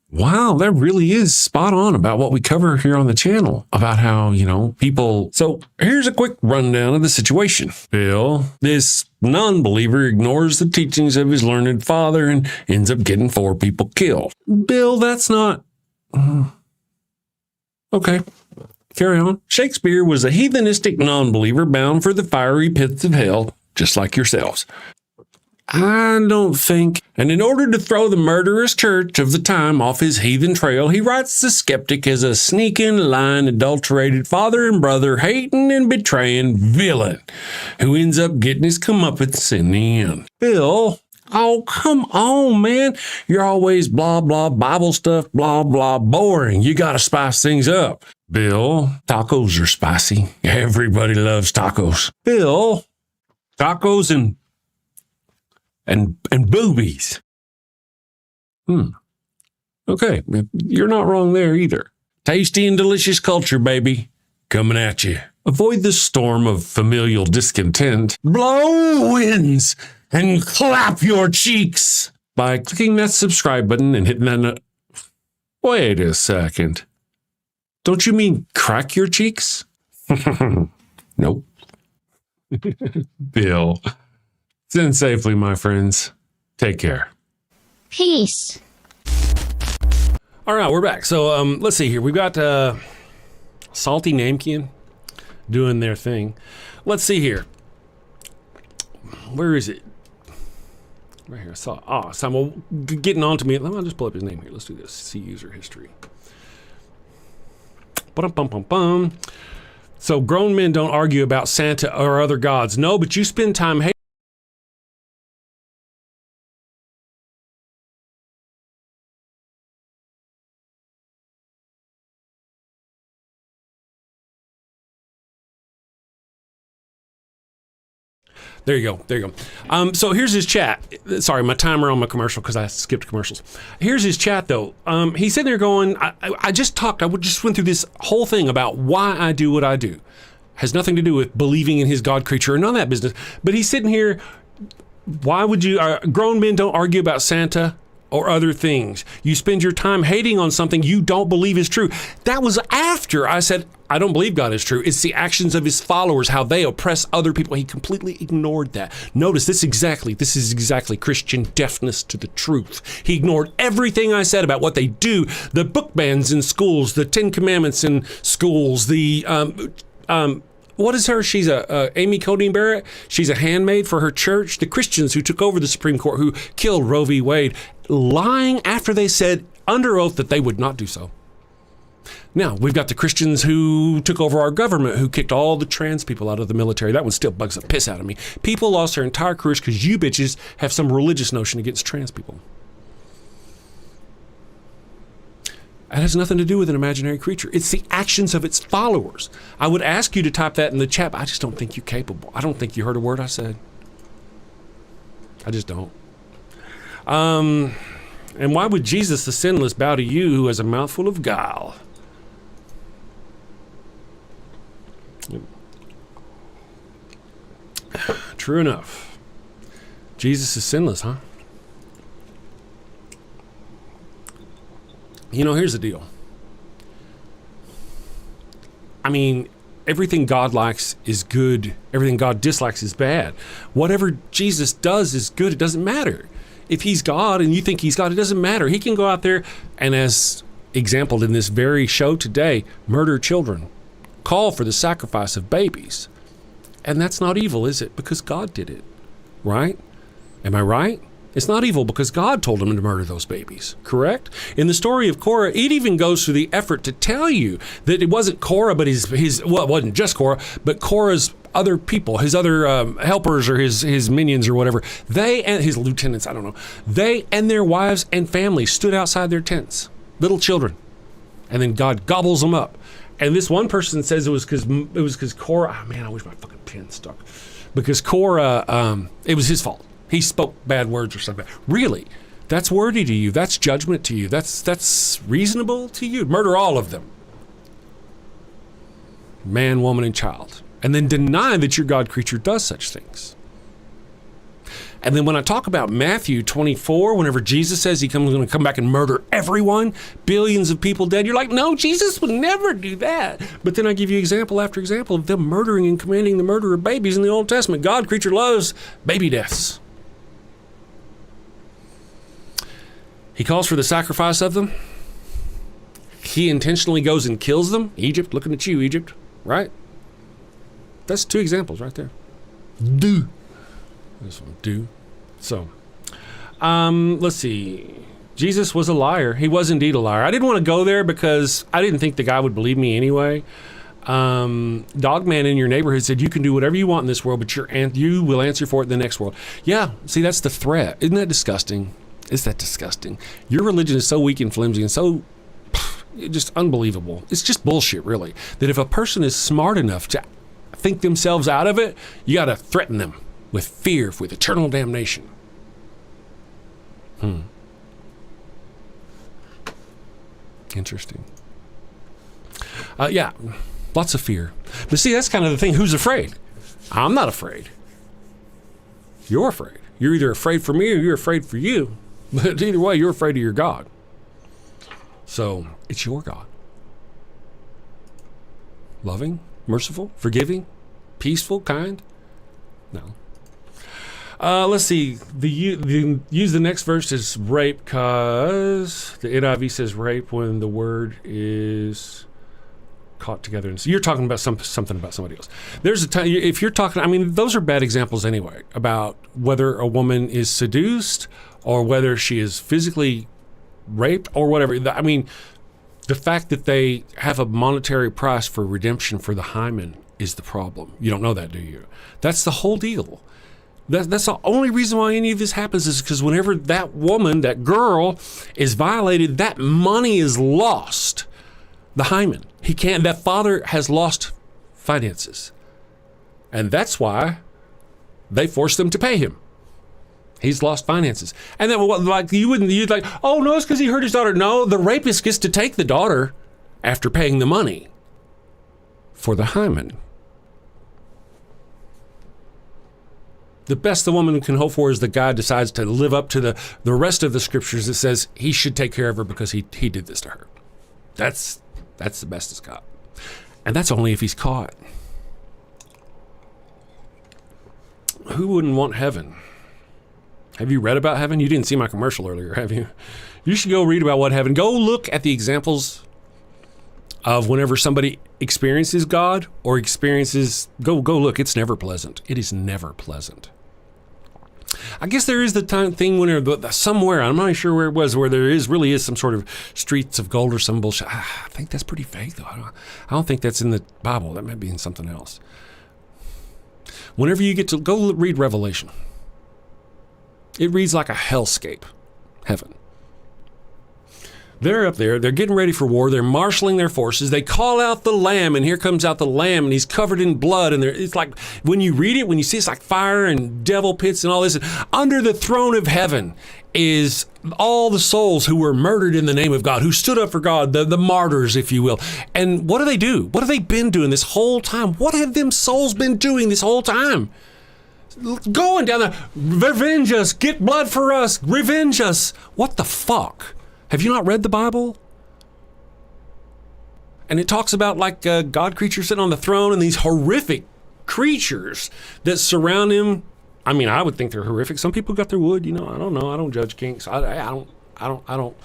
Wow, that really is spot on about what we cover here on the channel about how, people. So here's a quick rundown of the situation. Bill, this non-believer, ignores the teachings of his learned father and ends up getting 4 people killed. Bill, that's not. Okay. Carry on. Shakespeare was a heathenistic non-believer bound for the fiery pits of hell, just like yourselves. I don't think. And in order to throw the murderous church of the time off his heathen trail, he writes the skeptic as a sneaking, lying, adulterated father and brother, hating and betraying villain who ends up getting his comeuppance in the end. Bill, oh, come on, man. You're always blah, blah, Bible stuff, blah, blah, boring. You got to spice things up. Bill, tacos are spicy. Everybody loves tacos. Bill, tacos and boobies. Okay, you're not wrong there either. Tasty and delicious culture, baby, coming at you. Avoid the storm of familial discontent. Blow winds and clap your cheeks by clicking that subscribe button and hitting that. Wait a second. Don't you mean crack your cheeks? Nope. Bill. Send safely, my friends. Take care. Peace. All right, we're back. So let's see here. We've got Salty Namkian doing their thing. Let's see here. Where is it? Right here. I saw. Simon, getting on to me. Let me just pull up his name here. Let's do this. See user history. Bum. So grown men don't argue about Santa or other gods. No, but you spend time hating. There you go. So here's his chat. Sorry, my timer on my commercial because I skipped commercials. Here's his chat, though. He's sitting there going, I just went through this whole thing about why I do what I do. Has nothing to do with believing in his God creature or none of that business. But he's sitting here, why would you, grown men don't argue about Santa or other things. You spend your time hating on something you don't believe is true. That was after I said, I don't believe God is true. It's the actions of his followers, how they oppress other people. He completely ignored that. Notice this is exactly Christian deafness to the truth. He ignored everything I said about what they do, the book bans in schools, the 10 Commandments in schools, the, what is her? She's Amy Coney Barrett. She's a handmaid for her church. The Christians who took over the Supreme Court, who killed Roe v. Wade, lying after they said under oath that they would not do so. Now, we've got the Christians who took over our government, who kicked all the trans people out of the military. That one still bugs the piss out of me. People lost their entire careers because you bitches have some religious notion against trans people. It has nothing to do with an imaginary creature. It's the actions of its followers. I would ask you to type that in the chat, but I just don't think you're capable. I don't think you heard a word I said. I just don't. And why would Jesus the sinless bow to you who has a mouthful of guile? True enough. Jesus is sinless, huh? You know, here's the deal. I mean, everything God likes is good. Everything God dislikes is bad. Whatever Jesus does is good. It doesn't matter. If he's God and you think he's God, it doesn't matter. He can go out there and, as exampled in this very show today, murder children, call for the sacrifice of babies. And that's not evil, is it? Because God did it, right? Am I right? It's not evil because God told him to murder those babies, correct? In the story of Korah, it even goes through the effort to tell you that it wasn't Korah, but it wasn't just Korah, but Korah's other people, his other helpers or his minions or whatever, they and his lieutenants, I don't know, they and their wives and families stood outside their tents, little children, and then God gobbles them up. And this one person says it was because Korah, oh man, I wish my fucking pen stuck, because Korah, it was his fault. He spoke bad words or something. Really? That's worthy to you. That's judgment to you. That's reasonable to you. Murder all of them. Man, woman, and child. And then deny that your God creature does such things. And then when I talk about Matthew 24, whenever Jesus says he's going to come back and murder everyone, billions of people dead, you're like, no, Jesus would never do that. But then I give you example after example of them murdering and commanding the murder of babies in the Old Testament. God, creature loves baby deaths. He calls for the sacrifice of them. He intentionally goes and kills them. Egypt, looking at you, Egypt, right? That's 2 examples right there. Do. This one, do. So, let's see. Jesus was a liar. He was indeed a liar. I didn't want to go there because I didn't think the guy would believe me anyway. Dogman in your neighborhood said you can do whatever you want in this world, but you will answer for it in the next world. Yeah, see, that's the threat. Isn't that disgusting? Is that disgusting? Your religion is so weak and flimsy and so just unbelievable. It's just bullshit, really. That if a person is smart enough to think themselves out of it, you got to threaten them with fear, with eternal damnation. Interesting. Yeah, lots of fear. But see, that's kind of the thing. Who's afraid? I'm not afraid. You're afraid. You're either afraid for me or you're afraid for you. But either way, you're afraid of your God. So it's your God. Loving, merciful, forgiving, peaceful, kind? No. Let's see. Use the next verse as rape because the NIV says rape when the word is caught together. And so you're talking about something about somebody else. There's a time if you're talking. I mean, those are bad examples anyway about whether a woman is seduced or whether she is physically raped or whatever. I mean, the fact that they have a monetary price for redemption for the hymen is the problem. You don't know that, do you? That's the whole deal. That's the only reason why any of this happens is because whenever that woman, that girl, is violated, that money is lost. The hymen. That father has lost finances. And that's why they forced them to pay him. He's lost finances. And then, you'd like, oh, no, it's because he hurt his daughter. No, the rapist gets to take the daughter after paying the money for the hymen. The best the woman can hope for is that God decides to live up to the rest of the scriptures that says he should take care of her because he did this to her. That's the best it's got. And that's only if he's caught. Who wouldn't want heaven? Have you read about heaven? You didn't see my commercial earlier, have you? You should go read about what heaven. Go look at the examples of whenever somebody experiences God or experiences. Go look. It's never pleasant. It is never pleasant. I guess there is the thing when somewhere, I'm not sure where it was, where there really is some sort of streets of gold or some bullshit. I think that's pretty fake, though. I don't think that's in the Bible. That might be in something else. Whenever you get to go read Revelation, it reads like a hellscape, heaven. They're up there. They're getting ready for war. They're marshaling their forces. They call out the Lamb, and here comes out the Lamb, and he's covered in blood. And it's like, when you read it, when you see it's like fire and devil pits and all this, under the throne of heaven is all the souls who were murdered in the name of God, who stood up for God, the martyrs, if you will. And what do? What have they been doing this whole time? What have them souls been doing this whole time? Going down there, revenge us, get blood for us, revenge us. What the fuck? Have you not read the Bible? And it talks about like a God creature sitting on the throne and these horrific creatures that surround him. I mean, I would think they're horrific. Some people got their wood, I don't know. I don't judge kinks. I don't,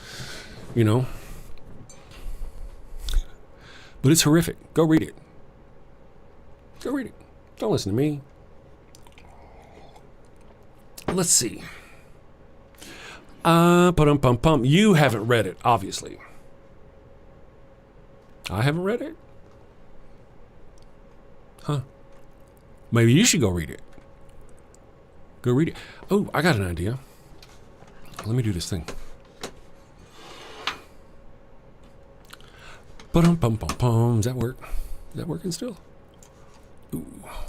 But it's horrific. Go read it. Go read it. Don't listen to me. Let's see. You haven't read it, obviously. I haven't read it? Huh. Maybe you should go read it. Go read it. Oh, I got an idea. Let me do this thing. Does that work? Is that working still? Ooh,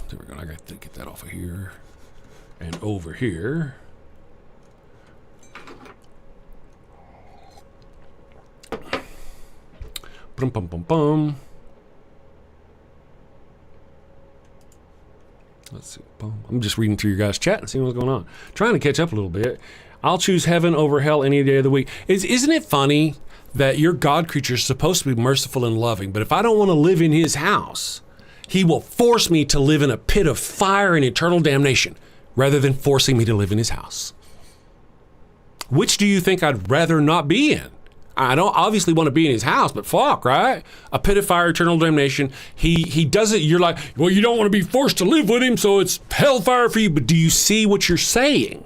there we go. I got to get that off of here. And over here. Let's see. Boom. I'm just reading through your guys' chat and seeing what's going on. Trying to catch up a little bit. I'll choose heaven over hell any day of the week. Isn't it funny that your God creature is supposed to be merciful and loving, but if I don't want to live in his house, he will force me to live in a pit of fire and eternal damnation rather than forcing me to live in his house? Which do you think I'd rather not be in? I don't obviously want to be in his house, but fuck, right? A pit of fire, eternal damnation. He does it. You're like, well, you don't want to be forced to live with him, so it's hellfire for you. But do you see what you're saying?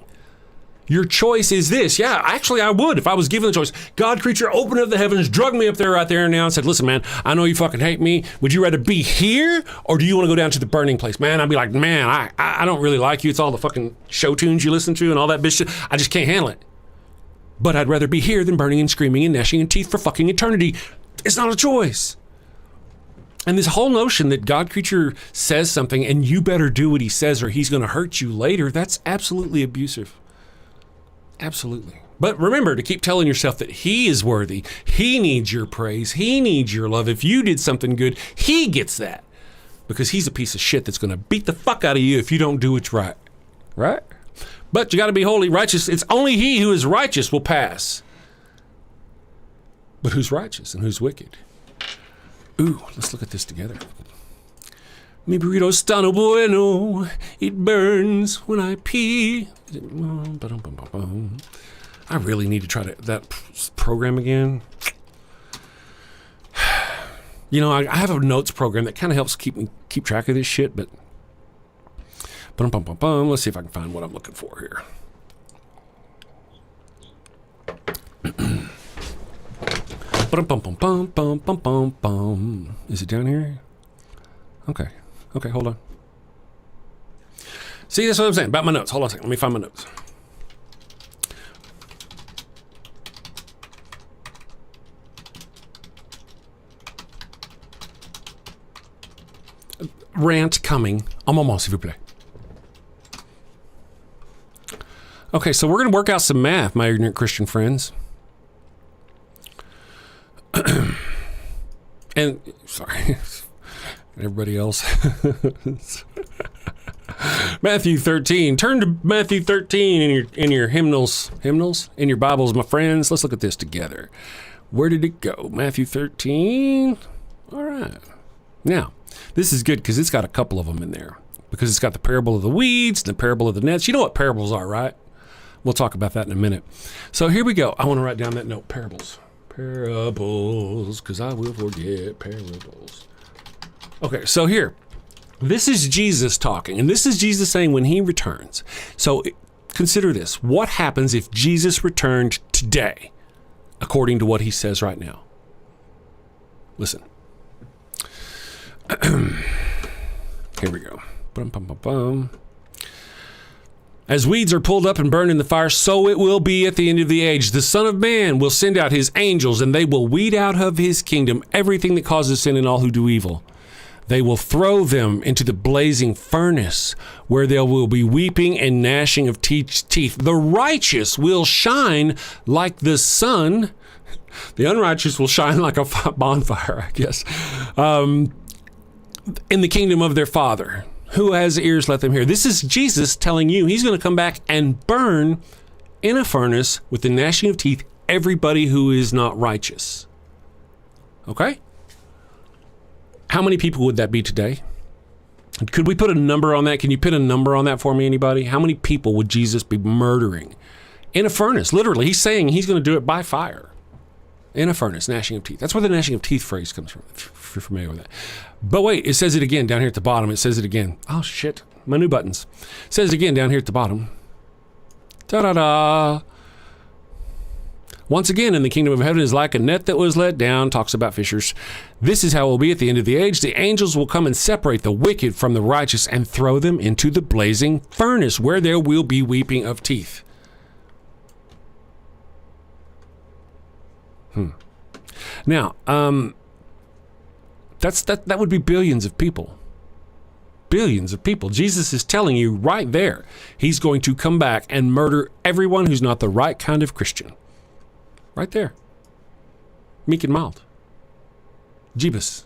Your choice is this. Yeah, actually, I would if I was given the choice. God creature opened up the heavens, drug me up there right there and now and said, listen, man, I know you fucking hate me. Would you rather be here or do you want to go down to the burning place? Man, I'd be like, man, I don't really like you. It's all the fucking show tunes you listen to and all that bitch shit. I just can't handle it. But I'd rather be here than burning and screaming and gnashing of teeth for fucking eternity. It's not a choice. And this whole notion that God creature says something and you better do what he says or he's going to hurt you later, that's absolutely abusive. Absolutely. But remember to keep telling yourself that he is worthy. He needs your praise. He needs your love. If you did something good, he gets that. Because he's a piece of shit that's going to beat the fuck out of you if you don't do what's right. Right? But you got to be holy, righteous. It's only he who is righteous will pass. But who's righteous and who's wicked? Ooh, let's look at this together. Mi burrito está no bueno. It burns when I pee. I really need to try that program again. You know, I have a notes program that kind of helps keep track of this shit, but let's see if I can find what I'm looking for here. Is it down here? Okay, hold on. See, that's what I'm saying about my notes. Hold on a second. Let me find my notes. Rant coming. Un moment, s'il vous plaît. Okay, so we're going to work out some math, my ignorant Christian friends. And, sorry, everybody else. Matthew 13. Turn to Matthew 13 in your hymnals, in your Bibles, my friends. Let's look at this together. Where did it go? Matthew 13. All right. Now, this is good because it's got a couple of them in there. Because it's got the parable of the weeds, the parable of the nets. You know what parables are, right? We'll talk about that in a minute. So here we go. I want to write down that note. Parables, because I will forget parables. Okay, so here. This is Jesus talking, and this is Jesus saying when he returns. So consider this. What happens if Jesus returned today, according to what he says right now? Listen. Here we go. As weeds are pulled up and burned in the fire, so it will be at the end of the age. The Son of Man will send out his angels, and they will weed out of his kingdom everything that causes sin and all who do evil. They will throw them into the blazing furnace, where there will be weeping and gnashing of teeth. The righteous will shine like the sun. The unrighteous will shine like a bonfire, I guess, in the kingdom of their Father. Who has ears, let them hear. This is Jesus telling you he's going to come back and burn in a furnace with the gnashing of teeth everybody who is not righteous. Okay? How many people would that be today? Could we put a number on that? Can you put a number on that for me, anybody? How many people would Jesus be murdering in a furnace? Literally, he's saying he's going to do it by fire. In a furnace, gnashing of teeth. That's where the gnashing of teeth phrase comes from, if you're familiar with that. But wait, it says it again down here at the bottom. It says it again. Oh, shit. My new buttons. It says it again down here at the bottom. Ta-da-da. Once again, in the kingdom of heaven is like a net that was let down. Talks about fishers. This is how it will be at the end of the age. The angels will come and separate the wicked from the righteous and throw them into the blazing furnace, where there will be weeping of teeth. Now, that would be billions of people. Billions of people. Jesus is telling you right there, he's going to come back and murder everyone who's not the right kind of Christian. Right there. Meek and mild. Jeebus.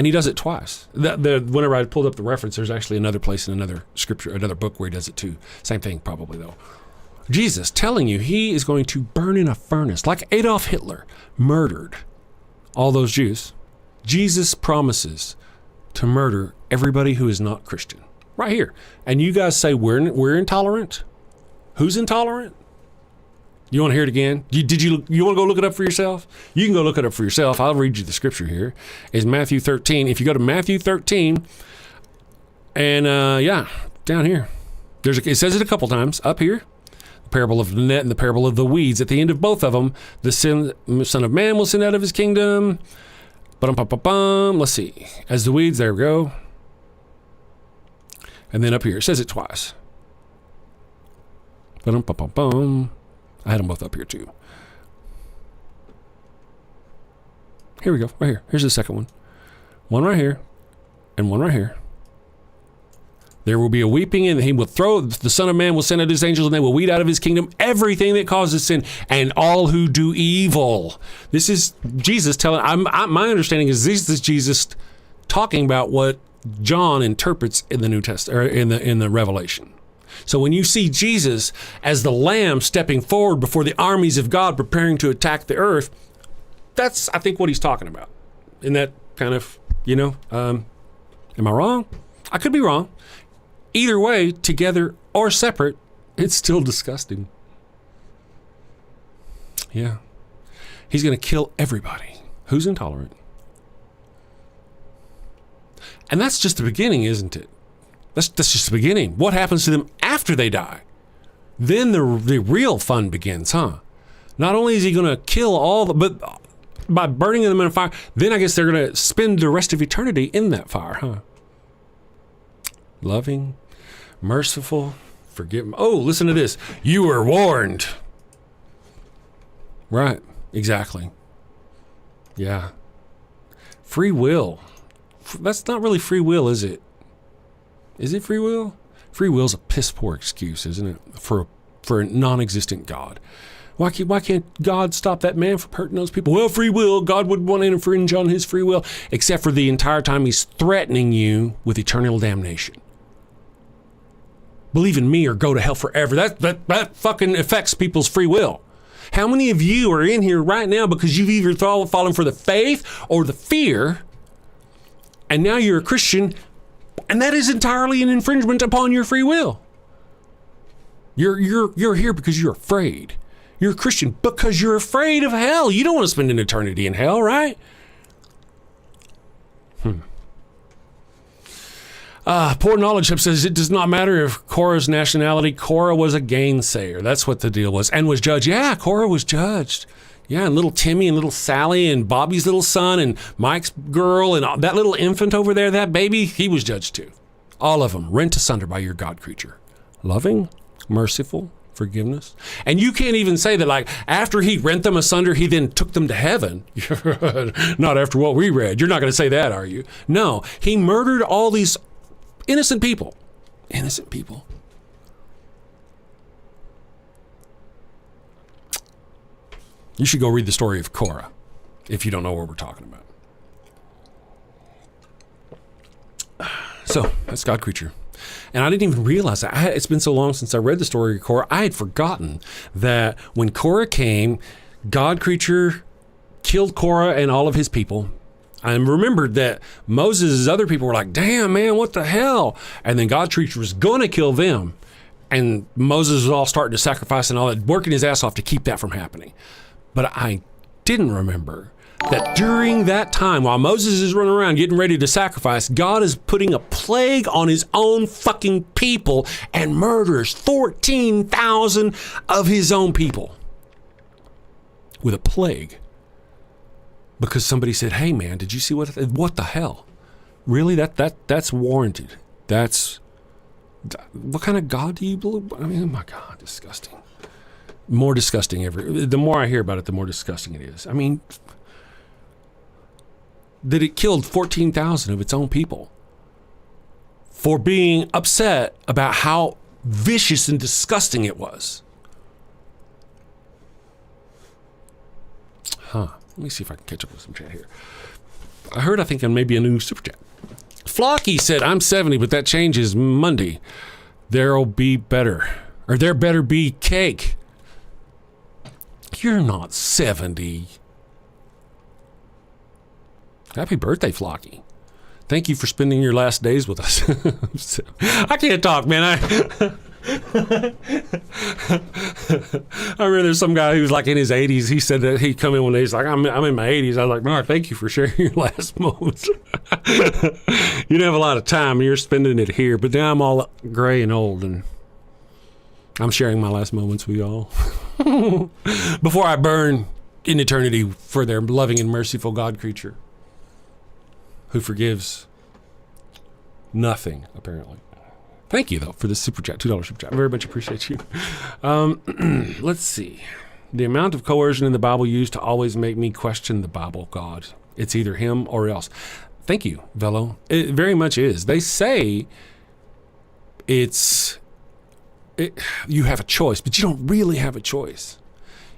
And he does it twice. Whenever I pulled up the reference, there's actually another place in another scripture, another book where he does it too. Same thing probably though. Jesus telling you he is going to burn in a furnace like Adolf Hitler murdered all those Jews. Jesus promises to murder everybody who is not Christian right here. And you guys say we're intolerant? Who's intolerant? You want to hear it again? You want to go look it up for yourself? You can go look it up for yourself. I'll read you the scripture here. It's Matthew 13. If you go to Matthew 13, and down here, it says it a couple times up here. The parable of the net and the parable of the weeds. At the end of both of them, the Son of Man will send out of his kingdom. Let's see. As the weeds, there we go. And then up here, it says it twice. I had them both up here too. Here we go, right here. Here's the second one. One right here, and one right here. There will be a weeping, and the Son of Man will send out his angels, and they will weed out of his kingdom everything that causes sin, and all who do evil. This is Jesus telling. My understanding is this is Jesus talking about what John interprets in the New Testament, or in the Revelation. So when you see Jesus as the Lamb stepping forward before the armies of God preparing to attack the earth, that's, I think, what he's talking about. In that kind of, am I wrong? I could be wrong. Either way, together or separate, it's still disgusting. Yeah. He's going to kill everybody who's intolerant. And that's just the beginning, isn't it? That's just the beginning. What happens to them after they die? Then the real fun begins, huh? Not only is he going to kill but by burning them in a fire, then I guess they're going to spend the rest of eternity in that fire, huh? Loving, merciful, forgiving. Oh, listen to this. You were warned. Right, exactly. Yeah. Free will. That's not really free will, is it? Is it free will? Free will's a piss poor excuse, isn't it? For a non-existent God. Why can't God stop that man from hurting those people? Well, free will, God wouldn't want to infringe on his free will, except for the entire time he's threatening you with eternal damnation. Believe in me or go to hell forever. That fucking affects people's free will. How many of you are in here right now because you've either fallen for the faith or the fear, and now you're a Christian, and that is entirely an infringement upon your free will. You're here because you're afraid. You're a Christian because you're afraid of hell. You don't want to spend an eternity in hell, right? Poor Knowledge Hub says it does not matter if Korah's nationality. Korah was a gainsayer. That's what the deal was. And was judged. Yeah, Korah was judged. Yeah, and little Timmy and little Sally and Bobby's little son and Mike's girl and that little infant over there, that baby, he was judged too. All of them rent asunder by your God creature. Loving, merciful, forgiveness. And you can't even say that like after he rent them asunder, he then took them to heaven. Not after what we read. You're not going to say that, are you? No, he murdered all these innocent people. Innocent people. You should go read the story of Korah if you don't know what we're talking about. So, that's God creature. And I didn't even realize that. It's been so long since I read the story of Korah. I had forgotten that when Korah came, God creature killed Korah and all of his people. I remembered that Moses' other people were like, damn, man, what the hell? And then God creature was going to kill them. And Moses was all starting to sacrifice and all that, working his ass off to keep that from happening. But I didn't remember that during that time, while Moses is running around getting ready to sacrifice, God is putting a plague on his own fucking people and murders 14,000 of his own people with a plague. Because somebody said, hey man, did you see what the hell? Really? That's warranted. What kind of God do you believe? I mean, oh my God, disgusting. More disgusting the more I hear about it, the more disgusting it is. I mean, that it killed 14,000 of its own people for being upset about how vicious and disgusting it was. Let me see if I can catch up with some chat here. I heard, I think, on maybe a new super chat. Flocky said, I'm 70, but that changes Monday. There'll be better. Or there better be cake. You're not 70. Happy birthday, Flocky. Thank you for spending your last days with us. I can't talk, man. I remember there's some guy who's like in his 80s. He said that he'd come in one day. He's like, I'm in my 80s. I was like, Mark, thank you for sharing your last moments. You didn't have a lot of time. And you're spending it here. But now I'm all gray and old, and I'm sharing my last moments with y'all before I burn in eternity for their loving and merciful God creature who forgives nothing, apparently. Thank you, though, for the super chat, $2 super chat. I very much appreciate you. Let's see. The amount of coercion in the Bible used to always make me question the Bible God. It's either him or else. Thank you, Velo. It very much is. They say you have a choice, but you don't really have a choice.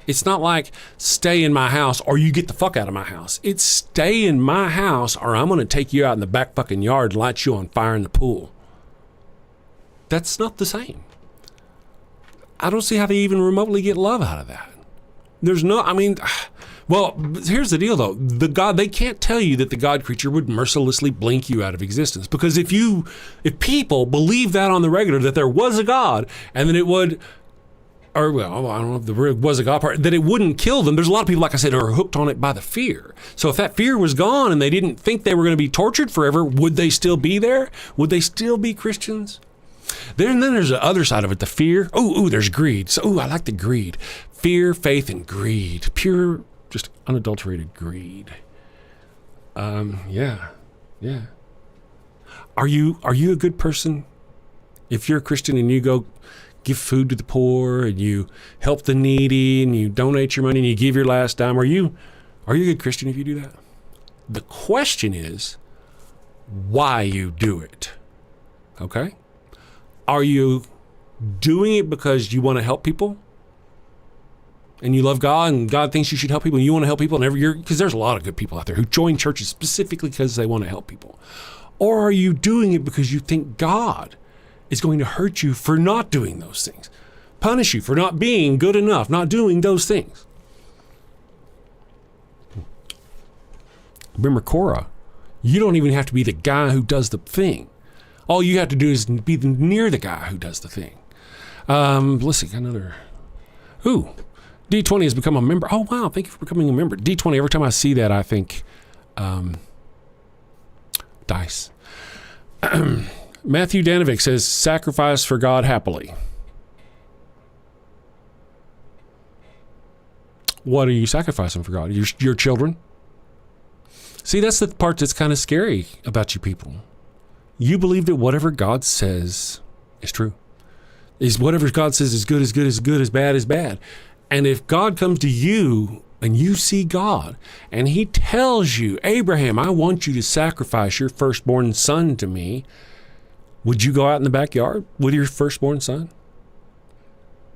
It's not like stay in my house or you get the fuck out of my house. It's stay in my house or I'm going to take you out in the back fucking yard and light you on fire in the pool. That's not the same. I don't see how they even remotely get love out of that. There's no, I mean, well, here's the deal though. They can't tell you that the God creature would mercilessly blink you out of existence, because if people believe that on the regular, that there was a God and that it would, or well, I don't know if there was a God part, that it wouldn't kill them. There's a lot of people, like I said, who are hooked on it by the fear. So if that fear was gone and they didn't think they were going to be tortured forever, would they still be there? Would they still be Christians? Then there's the other side of it, the fear. Ooh, there's greed. So, I like the greed. Fear, faith, and greed. Pure, just unadulterated greed. Yeah. Are you a good person? If you're a Christian and you go give food to the poor and you help the needy and you donate your money and you give your last dime, are you a good Christian if you do that? The question is why you do it. Okay? Are you doing it because you want to help people and you love God and God thinks you should help people and you want to help people, and because there's a lot of good people out there who join churches specifically because they want to help people? Or are you doing it because you think God is going to hurt you for not doing those things, punish you for not being good enough, not doing those things? Remember Korah, you don't even have to be the guy who does the thing. All you have to do is be near the guy who does the thing. Let's see, another. Ooh, D20 has become a member. Oh, wow, thank you for becoming a member. D20, every time I see that, I think dice. Matthew Danovic says, sacrifice for God happily. What are you sacrificing for God? Your children? See, that's the part that's kind of scary about you people. You believe that whatever God says is true. Is whatever God says is good, as bad as bad. And if God comes to you and you see God and he tells you, Abraham, I want you to sacrifice your firstborn son to me, would you go out in the backyard with your firstborn son?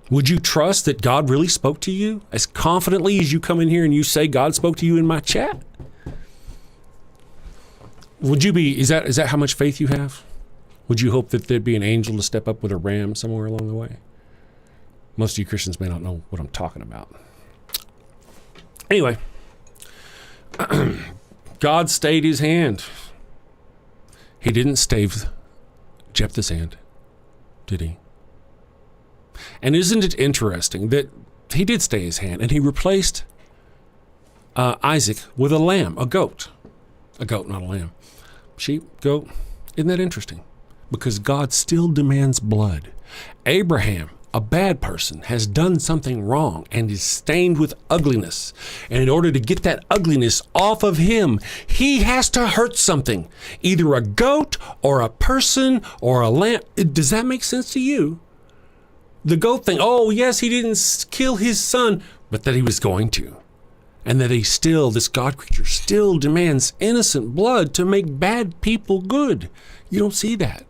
Would you trust that God really spoke to you as confidently as you come in here and you say God spoke to you in my chat? Would you be, is that how much faith you have? Would you hope that there'd be an angel to step up with a ram somewhere along the way? Most of you Christians may not know what I'm talking about. Anyway, God stayed his hand. He didn't stave Jephthah's hand, did he? And isn't it interesting that he did stay his hand and he replaced Isaac with a lamb, a goat. A goat, not a lamb. Sheep, goat. Isn't that interesting? Because God still demands blood. Abraham, a bad person, has done something wrong and is stained with ugliness. And in order to get that ugliness off of him, he has to hurt something. Either a goat or a person or a lamb. Does that make sense to you? The goat thing, oh yes, he didn't kill his son, but that he was going to. And that this God creature still demands innocent blood to make bad people good. You don't see that.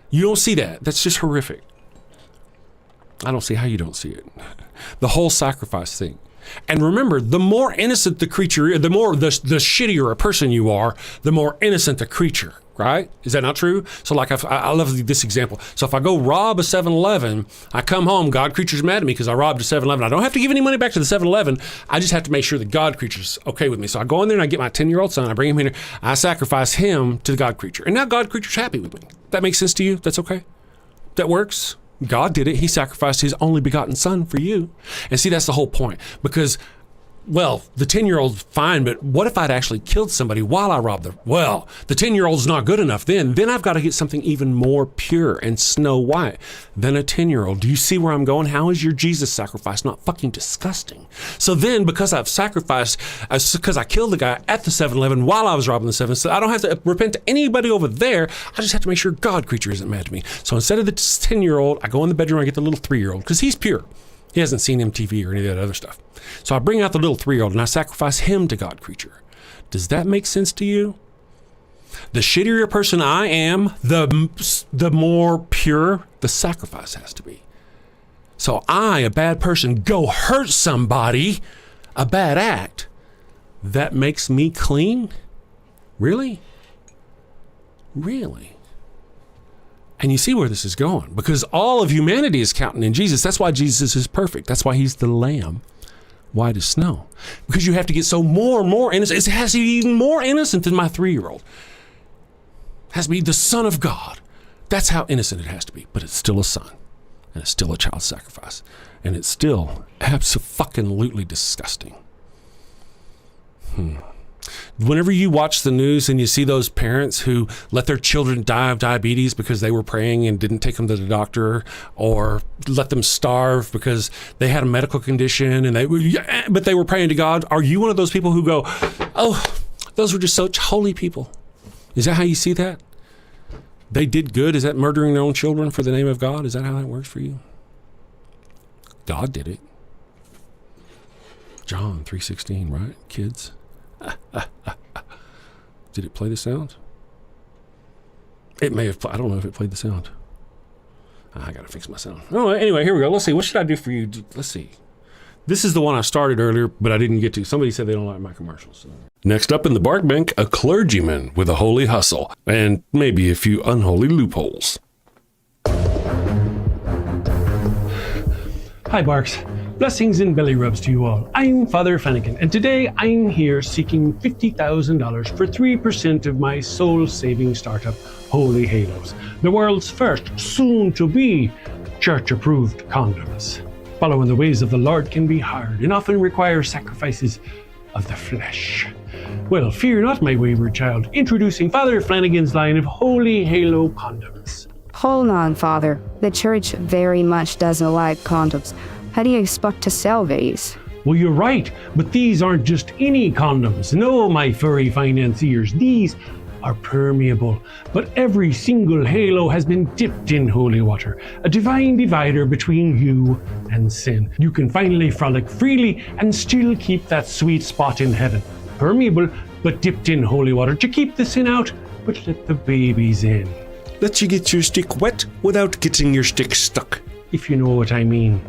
You don't see that. That's just horrific. I don't see how you don't see it. The whole sacrifice thing. And remember, the more innocent the creature, the more the shittier a person you are, the more innocent the creature, right? Is that not true? So like, I love this example. So if I go rob a 7-Eleven, I come home, God creature's mad at me because I robbed a 7-Eleven. I don't have to give any money back to the 7-Eleven. I just have to make sure the God creature's okay with me. So I go in there and I get my 10-year-old son, I bring him in here, I sacrifice him to the God creature. And now God creature's happy with me. That makes sense to you? That's okay? That works? God did it. He sacrificed his only begotten son for you. And see, that's the whole point. Because, well, the 10-year-old's fine, but what if I'd actually killed somebody while I robbed them? Well, the 10-year-old's not good enough then. Then I've got to get something even more pure and snow white than a 10-year-old. Do you see where I'm going? How is your Jesus sacrifice not fucking disgusting? So then, because I've sacrificed, because I killed the guy at the 7-Eleven while I was robbing the 7-Eleven, so I don't have to repent to anybody over there. I just have to make sure God creature isn't mad at me. So instead of the 10-year-old, I go in the bedroom, I get the little 3-year-old, because he's pure. He hasn't seen MTV or any of that other stuff. So I bring out the little 3-year-old and I sacrifice him to God creature. Does that make sense to you? The shittier person I am, the more pure the sacrifice has to be. So I, a bad person, go hurt somebody, a bad act, that makes me clean? Really? Really? And you see where this is going, because all of humanity is counting in Jesus. That's why Jesus is perfect. That's why he's the lamb, white as snow. Because you have to get so more and more innocent. It has to be even more innocent than my 3-year-old. It has to be the Son of God. That's how innocent it has to be. But it's still a son, and it's still a child sacrifice, and it's still abso-fucking-lutely disgusting. Whenever you watch the news and you see those parents who let their children die of diabetes because they were praying and didn't take them to the doctor, or let them starve because they had a medical condition but they were praying to God, are you one of those people who go, oh, those were just such holy people? Is that how you see that? They did good? Is that murdering their own children for the name of God? Is that how that works for you? God did it. John 3:16, right, kids? Did it play the sound? It may have. I don't know if it played the sound. I gotta fix my sound. Oh, anyway, here we go. Let's see. What should I do for you? Let's see. This is the one I started earlier, but I didn't get to. Somebody said they don't like my commercials. So. Next up in the bark bank, a clergyman with a holy hustle and maybe a few unholy loopholes. Hi, Barks. Blessings and belly rubs to you all. I'm Father Flanagan, and today I'm here seeking $50,000 for 3% of my soul-saving startup, Holy Halos, the world's first, soon-to-be, church-approved condoms. Following the ways of the Lord can be hard and often require sacrifices of the flesh. Well, fear not, my wayward child. Introducing Father Flanagan's line of Holy Halo condoms. Hold on, Father. The church very much doesn't like condoms. How do you expect to sell these? Well, you're right, but these aren't just any condoms. No, my furry financiers, these are permeable. But every single halo has been dipped in holy water, a divine divider between you and sin. You can finally frolic freely and still keep that sweet spot in heaven. Permeable, but dipped in holy water to keep the sin out, but let the babies in. Let you get your stick wet without getting your stick stuck. If you know what I mean.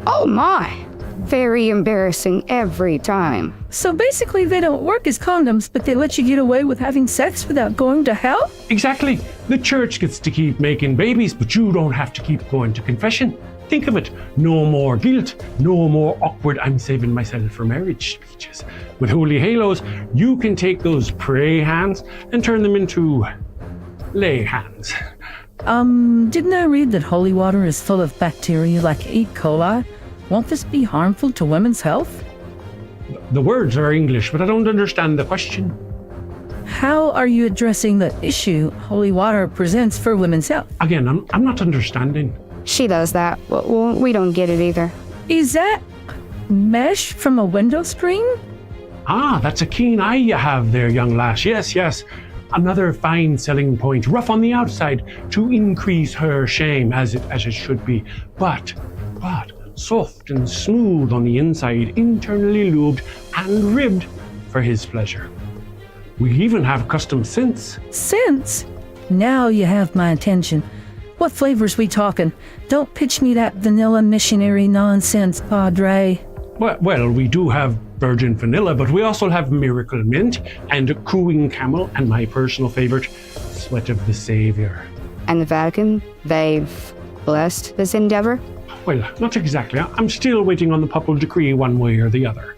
Oh my! Very embarrassing every time. So basically they don't work as condoms, but they let you get away with having sex without going to hell? Exactly. The church gets to keep making babies, but you don't have to keep going to confession. Think of it. No more guilt. No more awkward "I'm saving myself for marriage" speeches. With Holy Halos, you can take those pray hands and turn them into lay hands. Didn't I read that holy water is full of bacteria like E. coli? Won't this be harmful to women's health? The words are English, but I don't understand the question. How are you addressing the issue holy water presents for women's health? Again, I'm not understanding. She does that. Well, we don't get it either. Is that mesh from a window screen? Ah, that's a keen eye you have there, young lass. Yes. Another fine selling point, rough on the outside to increase her shame, as it should be, but soft and smooth on the inside, internally lubed and ribbed for his pleasure. We even have custom scents. Scents? Now you have my attention. What flavors we talking? Don't pitch me that vanilla missionary nonsense, Padre. Well, we do have virgin vanilla, but we also have miracle mint and cooing camel, and my personal favorite, sweat of the Savior. And the Vatican, they've blessed this endeavor? Well, not exactly. I'm still waiting on the papal decree one way or the other.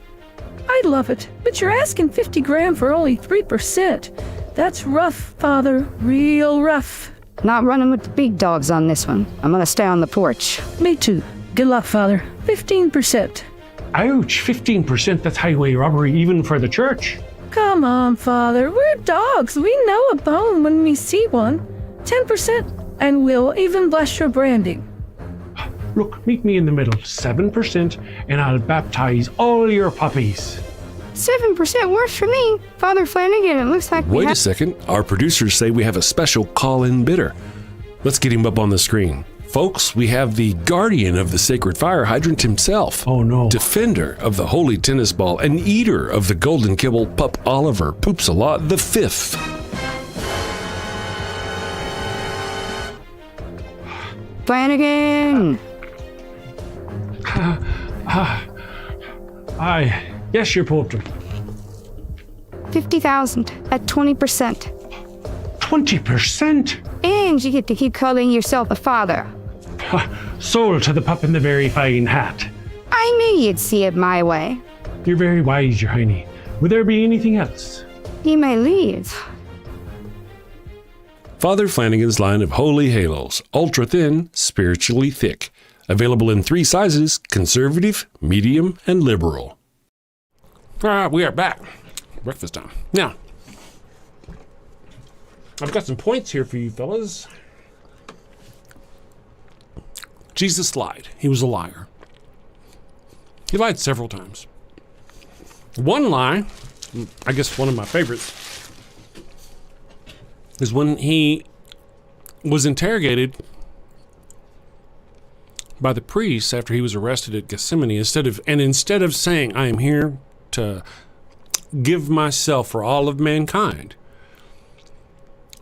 I love it, but you're asking 50 grand for only 3%. That's rough, Father, real rough. Not running with the big dogs on this one. I'm gonna stay on the porch. Me too. Good luck, Father. 15%. Ouch, 15%, that's highway robbery even for the church. Come on, Father. We're dogs. We know a bone when we see one. 10%, and we'll even bless your branding. Look, meet me in the middle, 7%, and I'll baptize all your puppies. 7% works for me. Father Flanagan, it looks like Wait a second. Our producers say we have a special call-in bidder. Let's get him up on the screen. Folks, we have the guardian of the sacred fire hydrant himself. Oh no. Defender of the holy tennis ball and eater of the golden kibble, Pup Oliver Poops a Lot the Fifth. Flanagan! Yes, you're pooped. 50,000 at 20%. 20%? And you get to keep calling yourself a father. Sold to the pup in the very fine hat. I knew you'd see it my way. You're very wise, your hiney. Would there be anything else? You may leave. Father Flanagan's line of holy halos, ultra thin, spiritually thick. Available in 3 sizes: conservative, medium, and liberal. All right, we are back. Breakfast time. Now, I've got some points here for you fellas. Jesus lied. He was a liar. He lied several times. One lie, I guess one of my favorites, is when he was interrogated by the priests after he was arrested at Gethsemane. Instead of saying, I am here to give myself for all of mankind,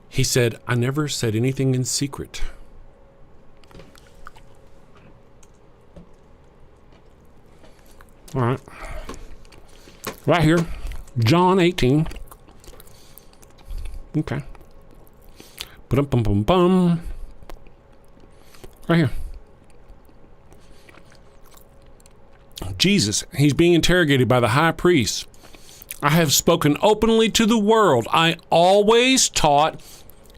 he said, I never said anything in secret. All right. Right here, John 18. Okay. Bum. Right here. Jesus, he's being interrogated by the high priest. I have spoken openly to the world. I always taught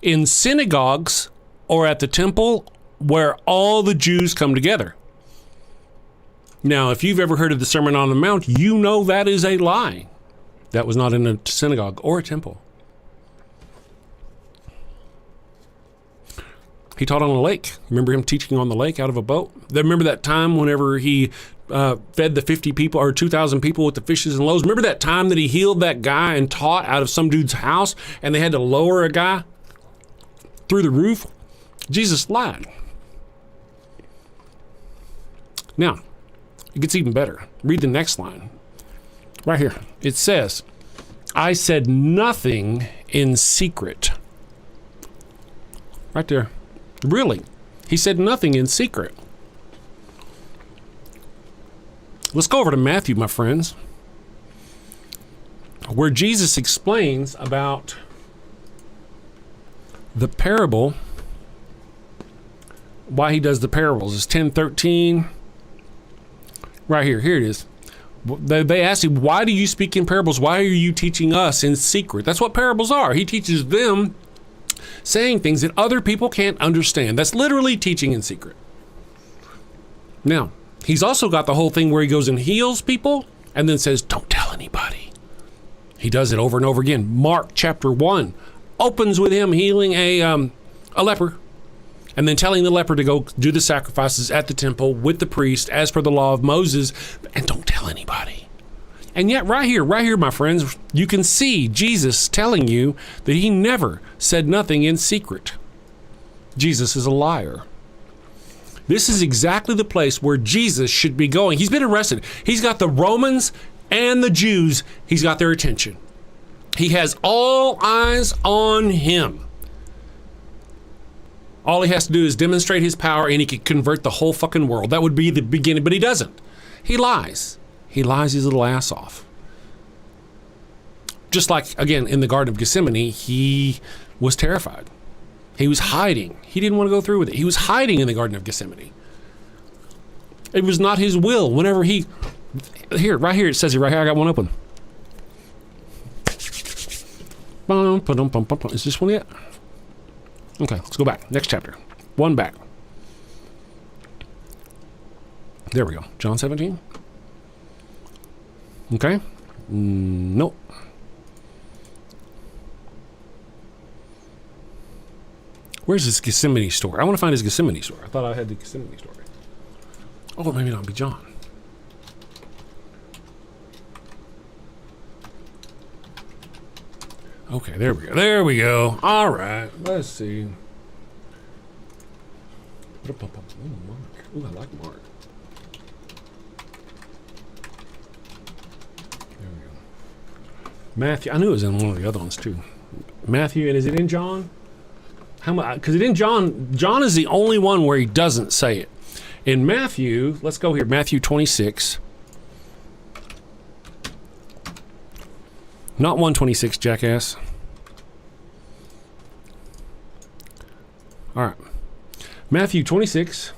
in synagogues or at the temple where all the Jews come together. Now, if you've ever heard of the Sermon on the Mount, you know that is a lie. That was not in a synagogue or a temple. He taught on a lake. Remember him teaching on the lake out of a boat? Remember that time whenever he fed the 50 people or 2,000 people with the fishes and loaves? Remember that time that he healed that guy and taught out of some dude's house and they had to lower a guy through the roof? Jesus lied. Now, it gets even better. Read the next line. Right here. It says, I said nothing in secret. Right there. Really. He said nothing in secret. Let's go over to Matthew, my friends, where Jesus explains about the parable, why he does the parables. It's 10:13. Right here. Here it is. They ask him, why do you speak in parables? Why are you teaching us in secret? That's what parables are. He teaches them saying things that other people can't understand. That's literally teaching in secret. Now, he's also got the whole thing where he goes and heals people and then says, don't tell anybody. He does it over and over again. Mark chapter 1 opens with him healing a leper and then telling the leper to go do the sacrifices at the temple with the priest as per the law of Moses, and don't tell anybody. And yet right here, my friends, you can see Jesus telling you that he never said nothing in secret. Jesus is a liar. This is exactly the place where Jesus should be going. He's been arrested. He's got the Romans and the Jews. He's got their attention. He has all eyes on him. All he has to do is demonstrate his power and he can convert the whole fucking world. That would be the beginning, but he doesn't. He lies. He lies his little ass off. Just like, again, in the Garden of Gethsemane, he was terrified. He was hiding. He didn't want to go through with it. He was hiding in the Garden of Gethsemane. It was not his will. Whenever he... Here, right here, it says it right here. I got one open. Is this one yet? Okay, let's go back. Next chapter. One back. There we go. John 17. Okay. Nope. Where's his Gethsemane story? I want to find his Gethsemane story. I thought I had the Gethsemane story. Oh, maybe not be John. Okay, there we go. There we go. All right. Let's see. Ooh, Mark. Ooh, I like Mark. There we go. Matthew. I knew it was in one of the other ones too. Matthew, and is it in John? How much? Because it in John. John is the only one where he doesn't say it. In Matthew, let's go here. Matthew 26. Not 126, jackass. All right. Matthew 26.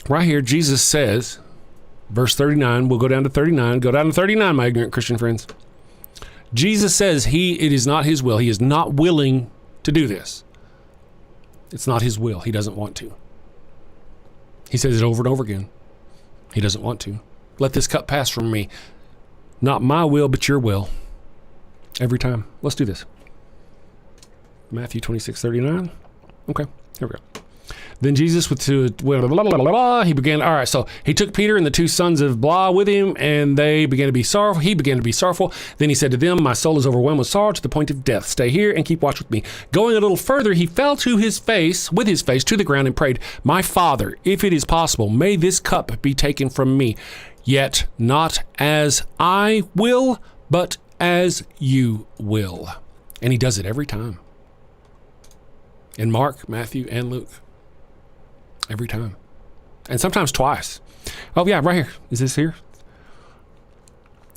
Right here, Jesus says, verse 39, we'll go down to 39. Go down to 39, my ignorant Christian friends. Jesus says it is not his will. He is not willing to do this. It's not his will. He doesn't want to. He says it over and over again. He doesn't want to. Let this cup pass from me. Not my will, but your will. Every time. Let's do this. Matthew 26:39. Okay, here we go. Then Jesus he began, all right, so he took Peter and the two sons of blah with him, and they began to be sorrowful. He began to be sorrowful. Then he said to them, my soul is overwhelmed with sorrow to the point of death. Stay here and keep watch with me. Going a little further, he fell with his face to the ground and prayed, my Father, if it is possible, may this cup be taken from me. Yet not as I will, but as you will. And he does it every time. In Mark, Matthew, and Luke. Every time. And sometimes twice. Oh, yeah, right here. Is this here?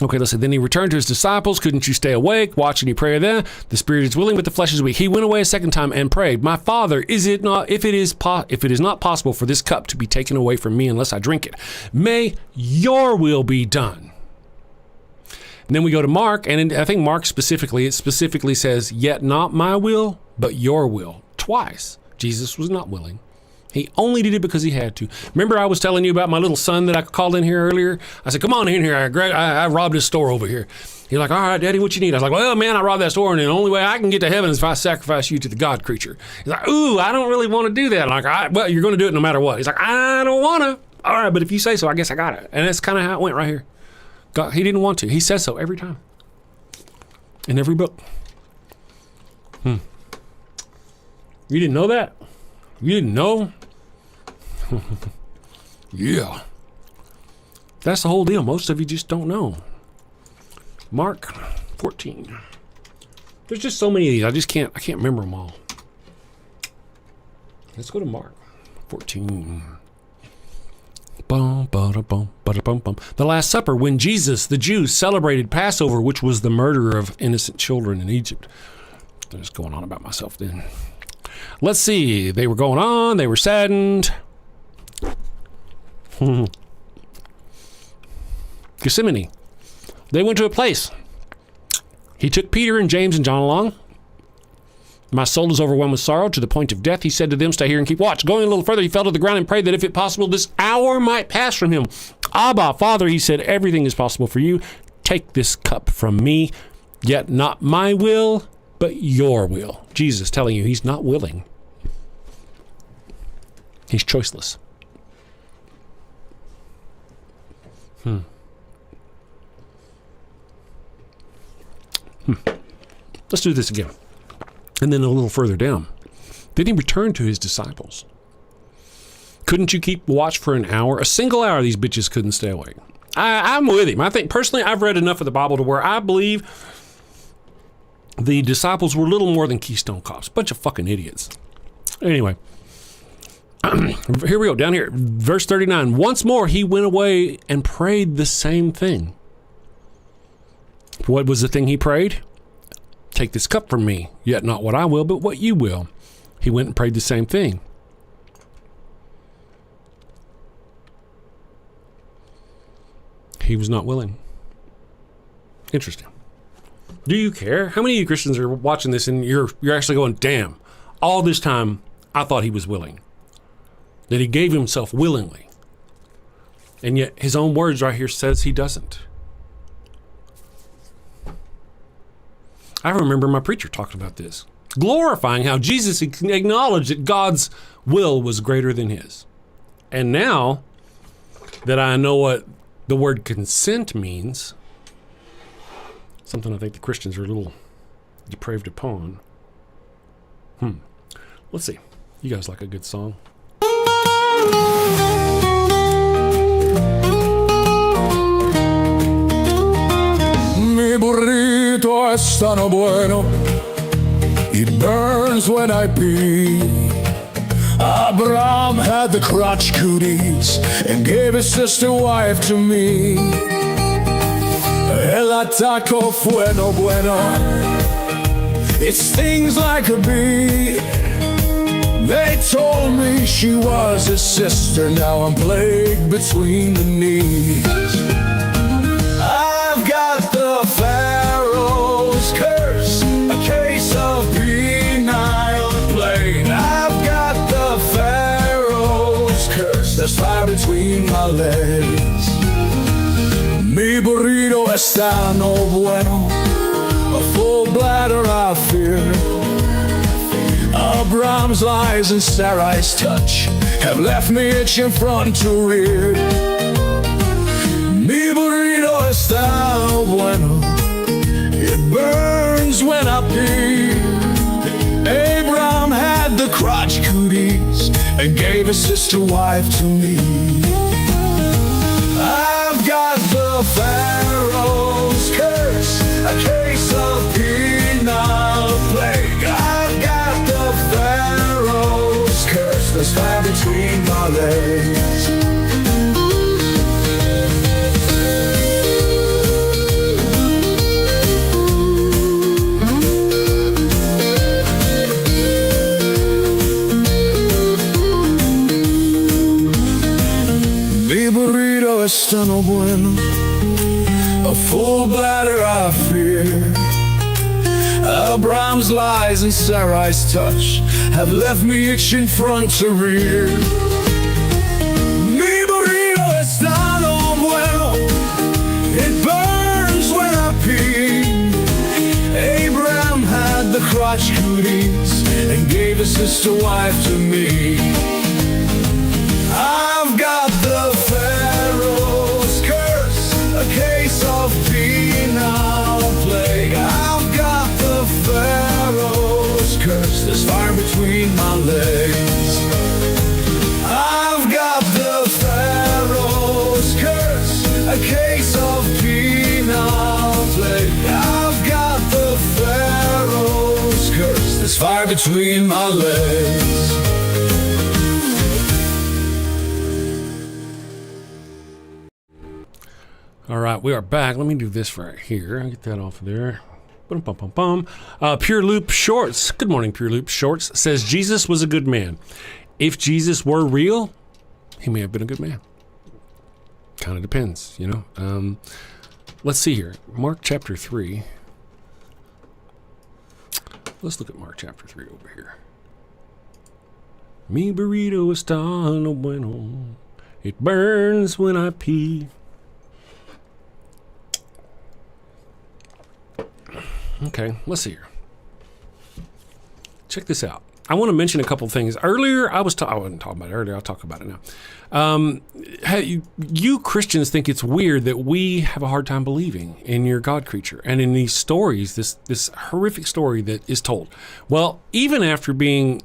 Okay, let's see. Then he returned to his disciples. Couldn't you stay awake? Watch any prayer then? The spirit is willing, but the flesh is weak. He went away a second time and prayed, my Father, if it is not possible for this cup to be taken away from me unless I drink it, may your will be done. And then we go to Mark, and I think Mark specifically says, yet not my will, but your will. Twice. Jesus was not willing. He only did it because he had to. Remember I was telling you about my little son that I called in here earlier? I said, come on in here. I robbed this store over here. He's like, all right, Daddy, what you need? I was like, well, man, I robbed that store, and the only way I can get to heaven is if I sacrifice you to the God creature. He's like, ooh, I don't really want to do that. I'm like, well, you're going to do it no matter what. He's like, I don't want to. All right, but if you say so, I guess I got it. And that's kind of how it went right here. God, he didn't want to. He says so every time. In every book. You didn't know that? You didn't know? Yeah. That's the whole deal. Most of you just don't know. Mark 14. There's just so many of these. I can't remember them all. Let's go to Mark 14. The Last Supper, when Jesus, the Jews, celebrated Passover, which was the murder of innocent children in Egypt. I'm just going on about myself then. Let's see. They were going on. They were saddened. Gethsemane. They went to a place. He took Peter and James and John along. My soul is overwhelmed with sorrow to the point of death. He said to them, stay here and keep watch. Going a little further, he fell to the ground and prayed that if it possible, this hour might pass from him. Abba, Father, he said, everything is possible for you. Take this cup from me, yet not my will, but your will. Jesus telling you he's not willing. He's choiceless. Let's do this again. And then a little further down. Then he returned to his disciples. Couldn't you keep watch for an hour? A single hour, these bitches couldn't stay awake. I'm with him. I think personally, I've read enough of the Bible to where I believe the disciples were little more than Keystone Cops. Bunch of fucking idiots. Anyway, Here we go, down here. Verse 39. Once more he went away and prayed the same thing. What was the thing he prayed? Take this cup from me, yet not what I will, but what you will. He went and prayed the same thing. He was not willing. Interesting. Do you care? How many of you Christians are watching this and you're actually going, damn, all this time I thought he was willing. That he gave himself willingly. And yet his own words right here says he doesn't. I remember my preacher talking about this, glorifying how Jesus acknowledged that God's will was greater than his. And now that I know what the word consent means, something I think the Christians are a little depraved upon. Let's see. You guys like a good song? Mi burrito es tan bueno, it burns when I pee. Abraham had the crotch cooties and gave his sister wife to me. El ataco fue no bueno, it stings like a bee. They told me she was his sister, now I'm plagued between the knees. I've got the Pharaoh's curse, a case of penile plague. I've got the Pharaoh's curse, there's fire between my legs. Mi burrito está no bueno, a full bladder I fear. Abraham's lies and Sarai's touch have left me itching front to rear. Mi burrito está bueno, it burns when I pee. Abraham had the crotch cooties and gave his sister wife to me. I've got the Pharaoh's curse, a case of penile plague. I've got the Pharaoh's curse, there's fire between my legs. Mi burrito está no bueno, a full bladder I fear. Abraham's lies and Sarai's touch have left me itching front to rear. Mi burrito está no bueno, it burns when I pee. Abraham had the crotch cooties and gave his sister wife to me. I've got the Pharaoh's curse, a case of penile plague. I've got the Pharaoh's curse, there's fire between my legs. I've got the Pharaoh's curse, a case of penile plague. I've got the Pharaoh's curse, there's fire between my legs. All right, we are back. Let me do this right here. I'll get that off of there. Pure Loop Shorts. Good morning, Pure Loop Shorts. Says Jesus was a good man. If Jesus were real, he may have been a good man. Kind of depends, you know. Let's see here. Mark chapter 3. Let's look at Mark chapter 3 over here. Mi burrito está no bueno. It burns when I pee. Okay, let's see here. Check this out. I want to mention a couple things. Earlier, I wasn't talking about it earlier. I'll talk about it now. Hey, you Christians think it's weird that we have a hard time believing in your God creature and in these stories, this horrific story that is told. Well, even after being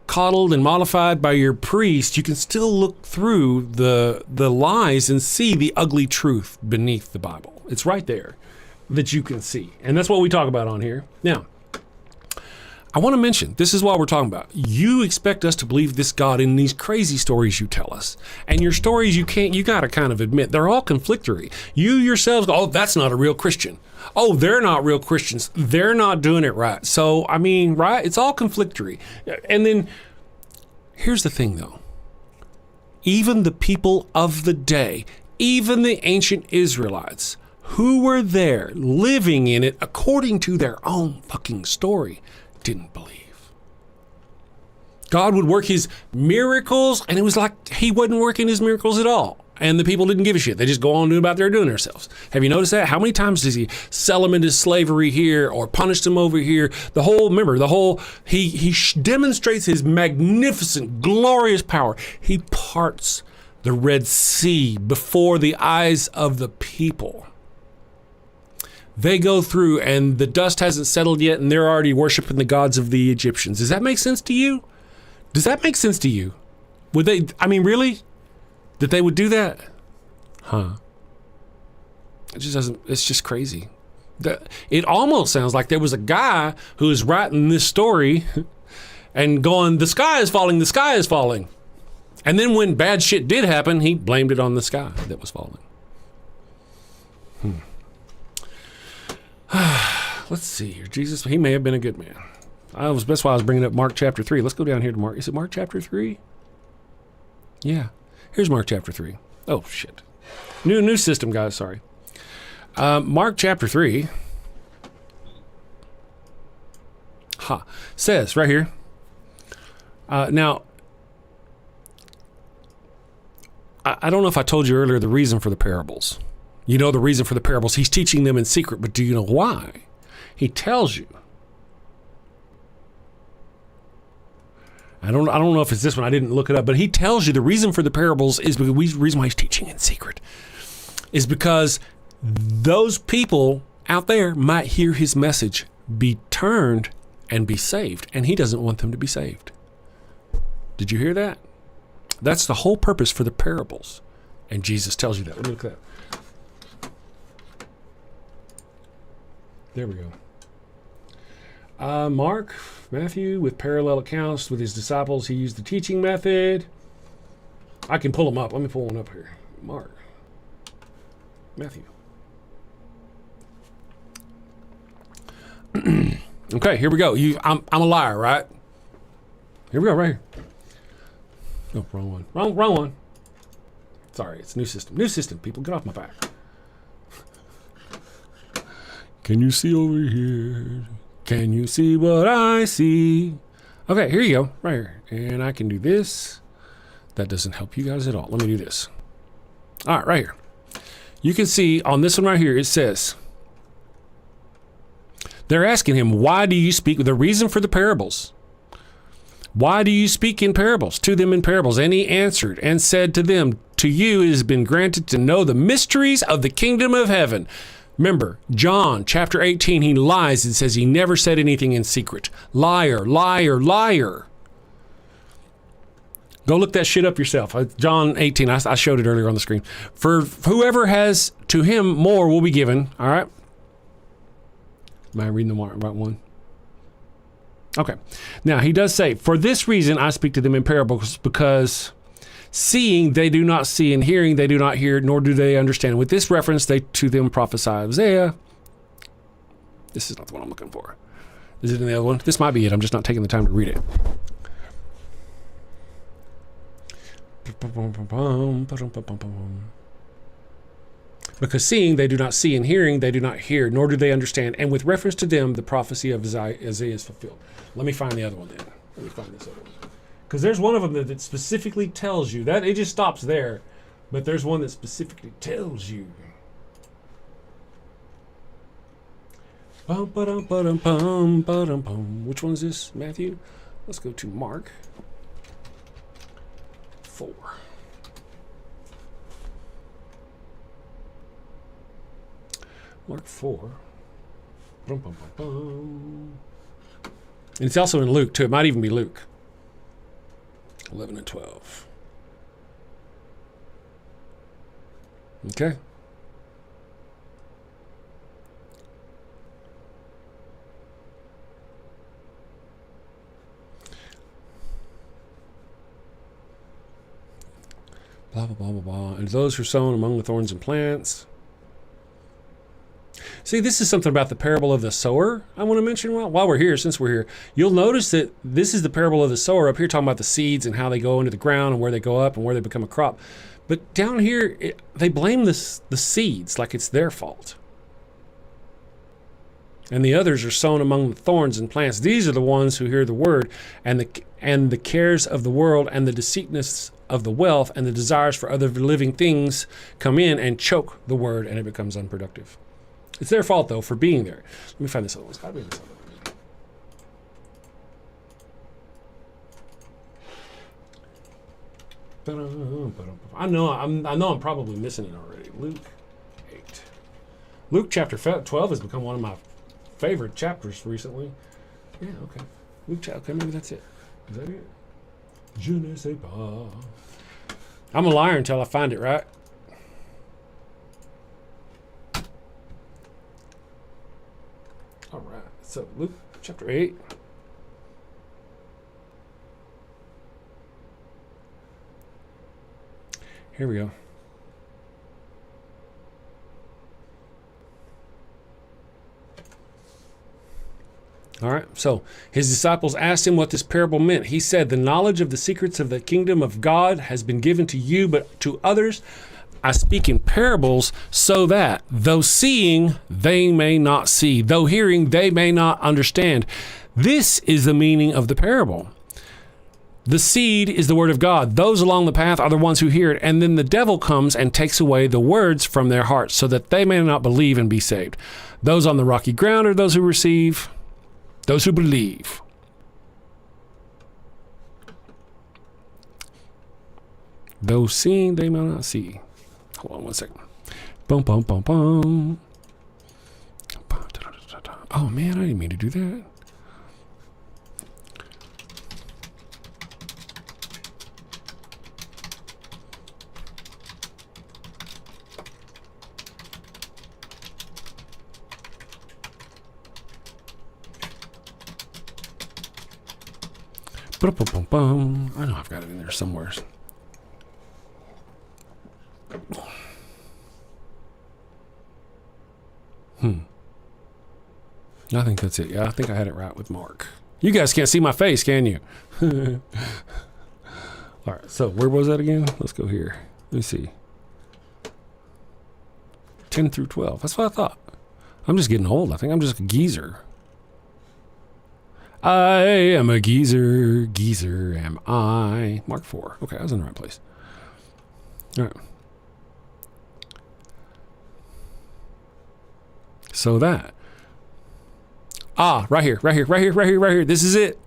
coddled and mollified by your priest, you can still look through the lies and see the ugly truth beneath the Bible. It's right there that you can see. And that's what we talk about on here. Now, I want to mention, this is what we're talking about. You expect us to believe this God in these crazy stories you tell us. And your stories, you got to kind of admit, they're all conflictory. You yourselves go, oh, that's not a real Christian. Oh, they're not real Christians. They're not doing it right. So, I mean, right? It's all conflictory. And then, here's the thing, though. Even the people of the day, even the ancient Israelites, who were there living in it according to their own fucking story, didn't believe. God would work his miracles, and it was like he wasn't working his miracles at all. And the people didn't give a shit. They just go on doing about their doing themselves. Have you noticed that? How many times does he sell them into slavery here or punish them over here? He demonstrates his magnificent, glorious power. He parts the Red Sea before the eyes of the people. They go through and the dust hasn't settled yet and they're already worshiping the gods of the Egyptians. Does that make sense to you? Does that make sense to you? Would they, I mean, really? That they would do that? Huh. It just doesn't, it's just crazy. It almost sounds like there was a guy who was writing this story and going, the sky is falling, the sky is falling. And then when bad shit did happen, he blamed it on the sky that was falling. Let's see here. Jesus, he may have been a good man. That's why I was bringing up Mark chapter 3. Let's go down here to Mark. Is it Mark chapter 3? Yeah. Here's Mark chapter 3. Oh, shit. New system, guys. Sorry. Mark chapter 3. Says right here. Now, I don't know if I told you earlier the reason for the parables. You know the reason for the parables. He's teaching them in secret, but do you know why? He tells you. I don't know if it's this one. I didn't look it up, but he tells you the reason for the parables is because the reason why he's teaching in secret is because those people out there might hear his message, be turned, and be saved, and he doesn't want them to be saved. Did you hear that? That's the whole purpose for the parables, and Jesus tells you that. Let me look at that. There we go. Mark, Matthew, with parallel accounts with his disciples, he used the teaching method. I can pull them up. Let me pull one up here. Mark, Matthew. Okay, here we go. I'm a liar, right? Here we go, right here. Oh, wrong one. Wrong one. Sorry, it's new system. New system, people. Get off my back. Can you see over here? Can you see what I see? Okay, here you go. Right here. And I can do this. That doesn't help you guys at all. Let me do this. All right, right here. You can see on this one right here, it says, they're asking him, why do you speak? The reason for the parables. Why do you speak in parables, to them in parables? And he answered and said to them, to you it has been granted to know the mysteries of the kingdom of heaven. Remember, John chapter 18, he lies and says he never said anything in secret. Liar, liar, liar. Go look that shit up yourself. John 18, I showed it earlier on the screen. For whoever has, to him more will be given. All right. Am I reading the right one? Okay. Now, he does say, for this reason I speak to them in parables, because seeing they do not see, and hearing they do not hear, nor do they understand. With this reference, they to them prophesy Isaiah. This is not the one I'm looking for. Is it in the other one? This might be it. I'm just not taking the time to read it. Because seeing they do not see, and hearing they do not hear, nor do they understand. And with reference to them, the prophecy of Isaiah is fulfilled. Let me find the other one then. Let me find this other one. Because there's one of them that specifically tells you that it just stops there, but there's one that specifically tells you. Which one is this, Matthew? Let's go to Mark 4. Mark 4. And it's also in Luke too. It might even be Luke. 11 and 12. Okay. Blah, blah, blah, blah, blah. And those who are sown among the thorns and plants. See, this is something about the parable of the sower I want to mention while we're here, since we're here. You'll notice that this is the parable of the sower up here, talking about the seeds and how they go into the ground and where they go up and where they become a crop. But down here, they blame the seeds like it's their fault. And the others are sown among the thorns and plants. These are the ones who hear the word, and the cares of the world and the deceitfulness of the wealth and the desires for other living things come in and choke the word, and it becomes unproductive. It's their fault, though, for being there. Let me find this other one. It's gotta be this other one. I know I'm probably missing it already. Luke 8. Luke chapter 12 has become one of my favorite chapters recently. Yeah, okay. Luke chapter, okay, maybe that's it. Is that it? Je ne sais pas. I'm a liar until I find it, right? All right. So Luke chapter 8. Here we go. All right, so his disciples asked him what this parable meant. He said, the knowledge of the secrets of the kingdom of God has been given to you, but to others I speak in parables, so that, though seeing, they may not see, though hearing, they may not understand. This is the meaning of the parable. The seed is the word of God. Those along the path are the ones who hear it, and then the devil comes and takes away the words from their hearts, so that they may not believe and be saved. Those on the rocky ground are those who receive. Those who believe. Though seeing, they may not see. Hold on one second. Boom, boom, boom, boom. Oh man, I didn't mean to do that. I know I've got it in there somewhere. I think that's it. Yeah, I think I had it right with Mark. You guys can't see my face, can you? All right, so where was that again? Let's go here. Let me see. 10 through 12. That's what I thought. I'm just getting old. I think I'm just a geezer. I am a geezer, geezer am I. Mark 4. Okay, I was in the right place. All right. So that. Right here. This is it.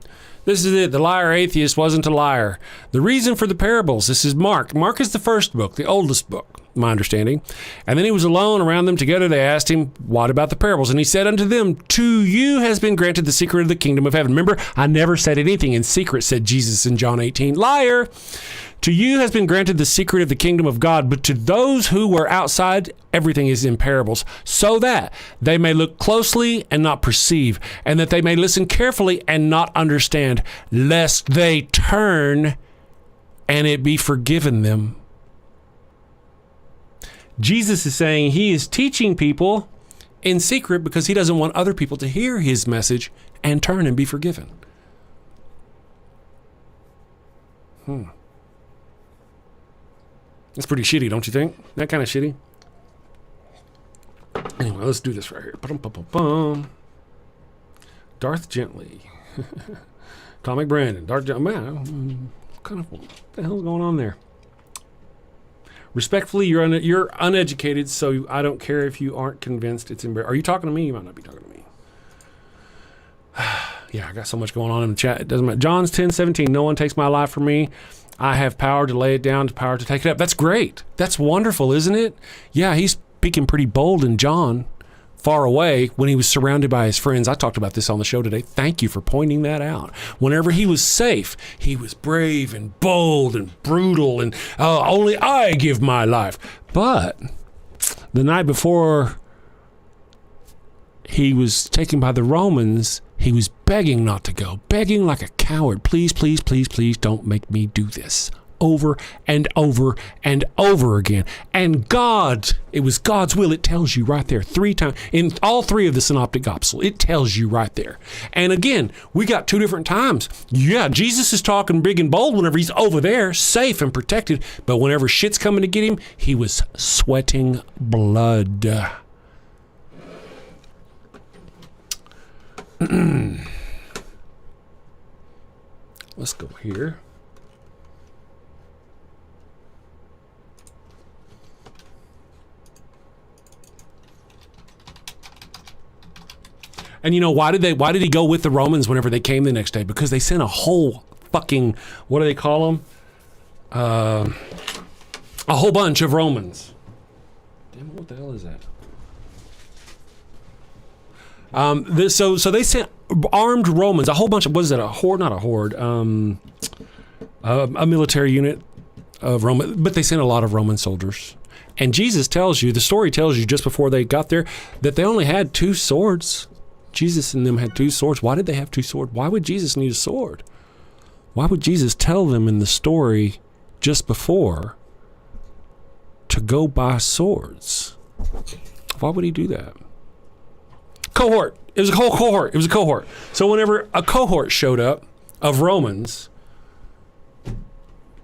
The liar atheist wasn't a liar. The reason for the parables. This is Mark. Mark is the first book, the oldest book, my understanding. And then he was alone around them together. They asked him, what about the parables? And he said unto them, to you has been granted the secret of the kingdom of heaven. Remember, I never said anything in secret, said Jesus in John 18. Liar. To you has been granted the secret of the kingdom of God, but to those who were outside, everything is in parables, so that they may look closely and not perceive, and that they may listen carefully and not understand, lest they turn and it be forgiven them. Jesus is saying he is teaching people in secret because he doesn't want other people to hear his message and turn and be forgiven. That's pretty shitty, don't you think? That kind of shitty. Anyway, let's do this right here. Darth Gently. Atomic Brandon. Darth Gently. Man, what the hell's going on there? Respectfully, you're uneducated, so I don't care if you aren't convinced it's embarrassing. Are you talking to me? You might not be talking to me. Yeah, I got so much going on in the chat. It doesn't matter. John's 10:17. No one takes my life from me. I have power to lay it down, power to take it up. That's great. That's wonderful, isn't it? Yeah, he's speaking pretty bold in John, far away, when he was surrounded by his friends. I talked about this on the show today. Thank you for pointing that out. Whenever he was safe, he was brave and bold and brutal and only I give my life. But the night before he was taken by the Romans, he was begging not to go, begging like a coward. Please, please, please, please don't make me do this. over and over and over again. And it was God's will. It tells you right there 3 times in all 3 of the synoptic gospels. It tells you right there. And again, we got 2 different times. Yeah, Jesus is talking big and bold whenever he's over there, safe and protected. But whenever shit's coming to get him, he was sweating blood. Let's go here. And you know, why did he go with the Romans whenever they came the next day? Because they sent a whole fucking, what do they call them? A whole bunch of Romans. Damn it, what the hell is that? So they sent armed Romans, a whole bunch of, what is that, a horde? Not a horde, a military unit of Roman, but they sent a lot of Roman soldiers. And Jesus tells you, the story tells you just before they got there, that they only had 2 swords. Jesus and them had 2 swords. Why did they have 2 swords? Why would Jesus need a sword? Why would Jesus tell them in the story just before to go buy swords? Why would he do that? Cohort. It was a whole cohort. It was a cohort. So whenever a cohort showed up of Romans,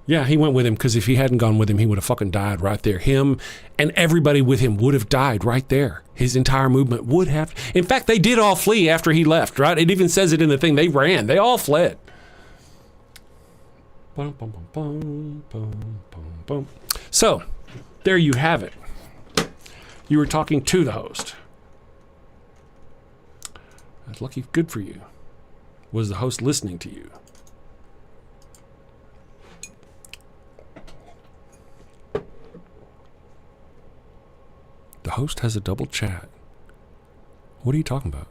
yeah, he went with him, because if he hadn't gone with him, he would have fucking died right there. Him and everybody with him would have died right there. His entire movement would have. In fact, they did all flee after he left, right? It even says it in the thing. They ran. They all fled. So, there you have it. You were talking to the host. That's lucky, good for you. Was the host listening to you? The host has a double chat. What are you talking about?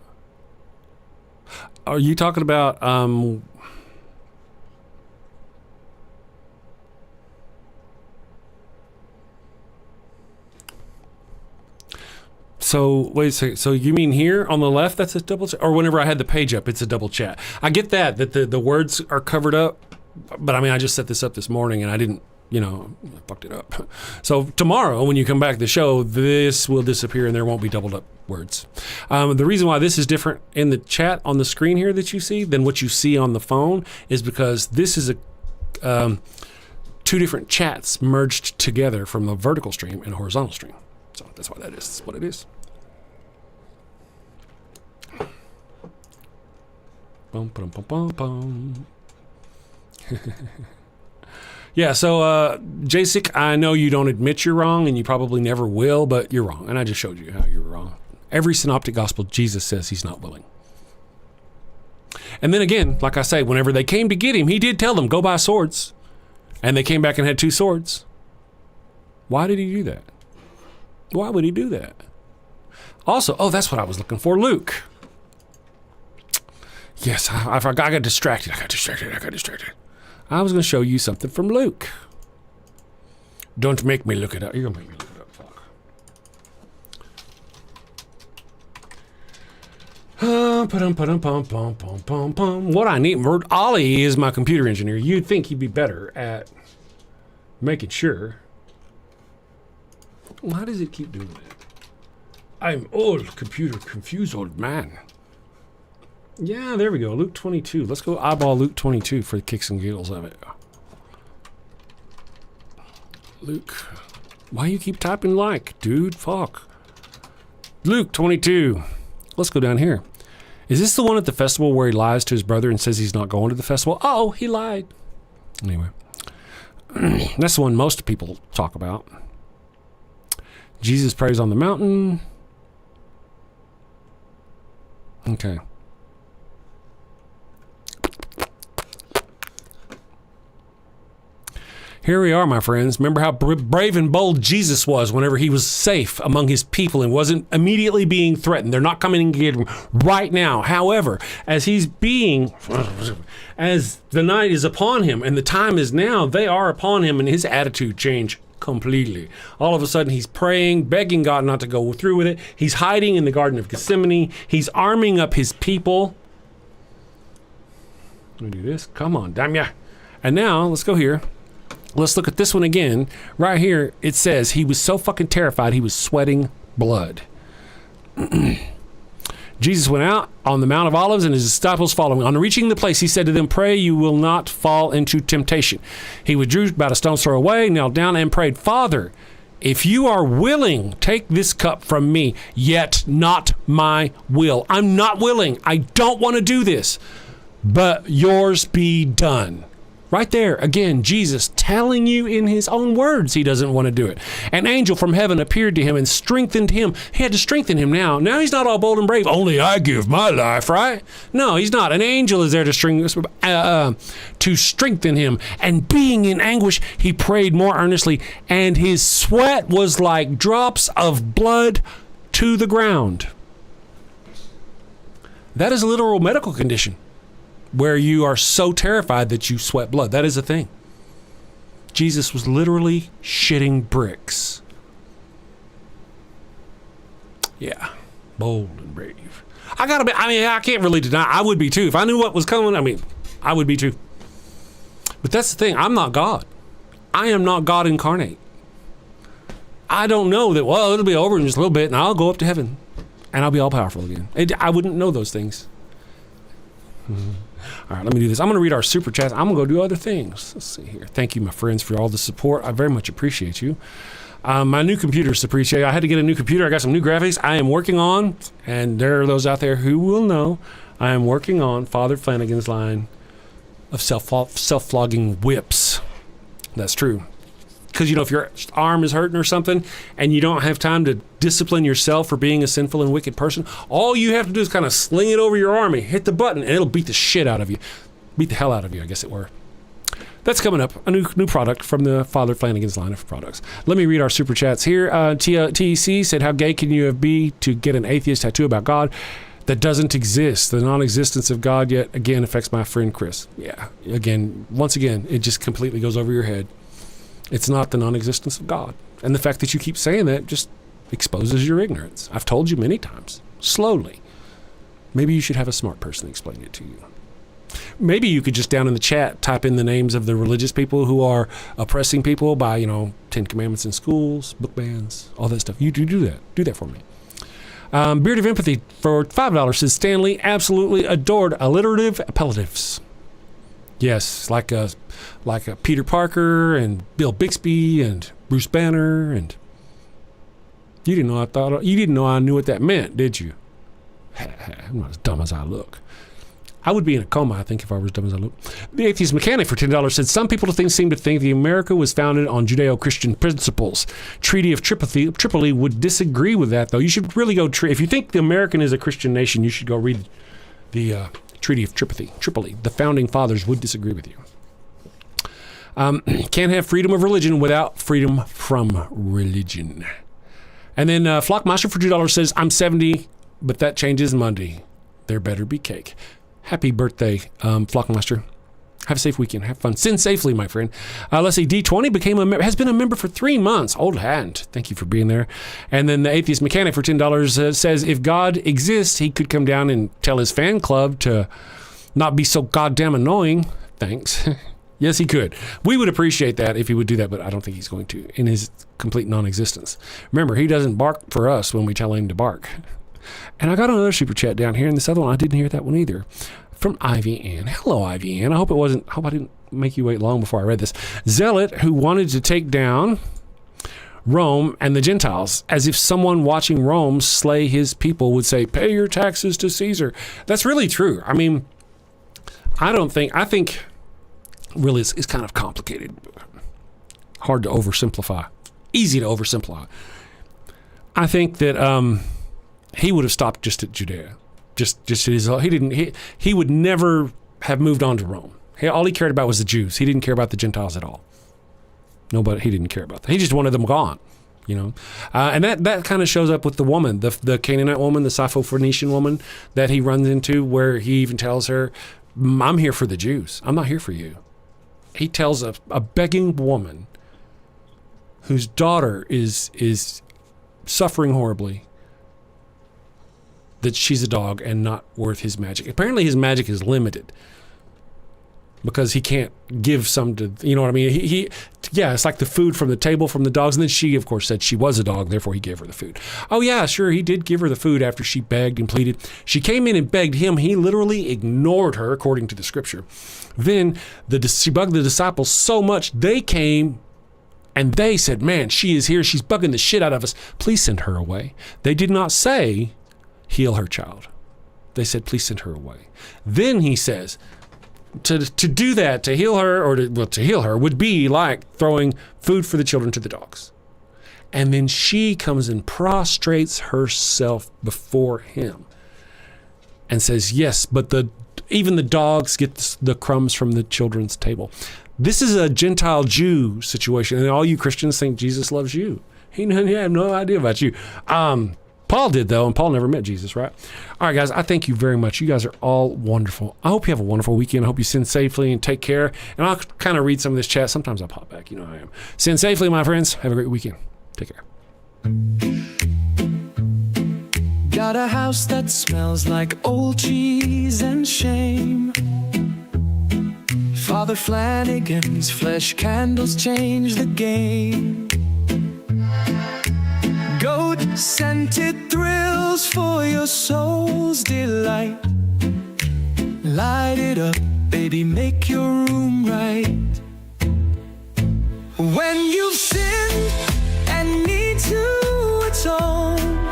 Are you talking about So wait a second. So you mean here on the left that's a double chat? Or whenever I had the page up, it's a double chat. I get that the words are covered up, but I mean, I just set this up this morning and I didn't, I fucked it up. So tomorrow when you come back to the show, this will disappear and there won't be doubled up words. The reason why this is different in the chat on the screen here that you see than what you see on the phone is because this is 2 different chats merged together from a vertical stream and a horizontal stream. So that's why that is. That's what it is. Bum, bum, bum, bum, bum. Yeah, so Jasic, I know you don't admit you're wrong, and you probably never will, but you're wrong. And I just showed you how you were wrong. Every synoptic gospel, Jesus says he's not willing. And then again, like I say, whenever they came to get him, he did tell them, go buy swords. And they came back and had 2 swords. Why did he do that? Why would he do that? Also, that's what I was looking for, Luke. Yes, I forgot. I got distracted. I was going to show you something from Luke. Don't make me look it up. You're going to make me look it up. Fuck. What I need, Ollie is my computer engineer. You'd think he'd be better at making sure. Why does it keep doing that? I'm old, computer confused old man. Yeah, there we go. Luke 22. Let's go eyeball Luke 22 for the kicks and giggles of it. Luke. Why you keep typing dude? Fuck. Luke 22. Let's go down here. Is this the one at the festival where he lies to his brother and says he's not going to the festival? Oh, he lied. Anyway. That's the one most people talk about. Jesus prays on the mountain. Okay. Here we are, my friends. Remember how brave and bold Jesus was whenever he was safe among his people and wasn't immediately being threatened. They're not coming and getting him right now. However, as the night is upon him and the time is now, they are upon him, and his attitude changed completely. All of a sudden, he's praying, begging God not to go through with it. He's hiding in the Garden of Gethsemane. He's arming up his people. Let me do this. Come on, damn ya. And now, let's go here. Let's look at this one again. Right here, it says he was so fucking terrified, he was sweating blood. Jesus went out on the Mount of Olives and his disciples following. On reaching the place, he said to them, pray you will not fall into temptation. He withdrew about a stone's throw away, knelt down and prayed, Father, if you are willing, take this cup from me, yet not my will. I'm not willing. I don't want to do this, but yours be done. Right there, again, Jesus telling you in his own words he doesn't want to do it. An angel from heaven appeared to him and strengthened him. He had to strengthen him now. Now he's not all bold and brave. Only I give my life, right? No, he's not. An angel is there to strengthen him. And being in anguish, he prayed more earnestly, and his sweat was like drops of blood to the ground. That is a literal medical condition, where you are so terrified that you sweat blood. That is a thing. Jesus was literally shitting bricks. Yeah, bold and brave. I can't really deny. I would be too. If I knew what was coming, I would be too. But that's the thing. I'm not God. I am not God incarnate. I don't know that, well, it'll be over in just a little bit and I'll go up to heaven and I'll be all powerful again. I wouldn't know those things. All right, let me do this. I'm going to read our super chats. I'm going to go do other things. Let's see here. Thank you, my friends, for all the support. I very much appreciate you. My new computer's appreciated. I had to get a new computer. I got some new graphics I am working on, and there are those out there who will know I am working on Father Flanagan's line of self-flogging whips. That's true. Because, if your arm is hurting or something and you don't have time to discipline yourself for being a sinful and wicked person, all you have to do is kind of sling it over your arm and hit the button and it'll beat the shit out of you. Beat the hell out of you, I guess it were. That's coming up, a new product from the Father Flanagan's line of products. Let me read our super chats here. TEC said, how gay can you be to get an atheist tattoo about God that doesn't exist? The non-existence of God yet again affects my friend Chris. Yeah, once again, it just completely goes over your head. It's not the non-existence of God. And the fact that you keep saying that just exposes your ignorance. I've told you many times, slowly. Maybe you should have a smart person explain it to you. Maybe you could just down in the chat type in the names of the religious people who are oppressing people by, 10 Commandments in schools, book bans, all that stuff. You do that. Do that for me. Beard of Empathy for $5 says, Stanley absolutely adored alliterative appellatives. Yes, like a Peter Parker and Bill Bixby and Bruce Banner, and you didn't know I knew what that meant, did you? I'm not as dumb as I look. I would be in a coma, I think, if I were as dumb as I look. The Atheist Mechanic for $10 said, some people seem to think the America was founded on Judeo-Christian principles. Treaty of Tripoli would disagree with that, though. You should really go, if you think the American is a Christian nation, you should go read the Treaty of Tripoli. The founding fathers would disagree with you. Can't have freedom of religion without freedom from religion. And then Flockmaster for $2 says, I'm 70, but that changes Monday. There better be cake. Happy birthday, Flockmaster. Have a safe weekend. Have fun. Sin safely, my friend. Let's see. D20 has been a member for 3 months. Old hand. Thank you for being there. And then the Atheist Mechanic for $10 says, if God exists, he could come down and tell his fan club to not be so goddamn annoying. Thanks. Yes, he could. We would appreciate that if he would do that, but I don't think he's going to in his complete non-existence. Remember, he doesn't bark for us when we tell him to bark. And I got another super chat down here, and this other one, I didn't hear that one either. From Ivy Ann. Hello, Ivy Ann. I hope I didn't make you wait long before I read this. Zealot who wanted to take down Rome and the Gentiles, as if someone watching Rome slay his people would say, pay your taxes to Caesar. That's really true. I think really it's kind of complicated. Hard to oversimplify. Easy to oversimplify. I think that he would have stopped just at Judea. He would never have moved on to Rome. All he cared about was the Jews. He didn't care about the Gentiles at all. Nobody, he didn't care about that. He just wanted them gone, And that kind of shows up with the woman, the Canaanite woman, the Syrophoenician woman that he runs into, where he even tells her, I'm here for the Jews. I'm not here for you. He tells a begging woman whose daughter is suffering horribly that she's a dog and not worth his magic. Apparently his magic is limited because he can't give some to, you know what I mean? yeah, it's like the food from the table from the dogs. And then she, of course, said she was a dog, therefore he gave her the food. Oh, yeah, sure, he did give her the food after she begged and pleaded. She came in and begged him. He literally ignored her, according to the scripture. Then she bugged the disciples so much, they came and they said, man, she is here. She's bugging the shit out of us. Please send her away. They did not say, heal her child. They said, please send her away. Then he says, to do that, to heal her, or to heal her would be like throwing food for the children to the dogs. And then she comes and prostrates herself before him and says, yes, but even the dogs get the crumbs from the children's table. This is a Gentile Jew situation, and all you Christians think Jesus loves you. He had no idea about you. Paul did, though, and Paul never met Jesus, right? All right, guys, I thank you very much. You guys are all wonderful. I hope you have a wonderful weekend. I hope you send safely and take care. And I'll kind of read some of this chat. Sometimes I'll pop back. You know how I am. Send safely, my friends. Have a great weekend. Take care. Got a house that smells like old cheese and shame. Father Flanagan's flesh candles change the game. Goat-scented thrills for your soul's delight. Light it up, baby, make your room right. When you've sinned and need to atone,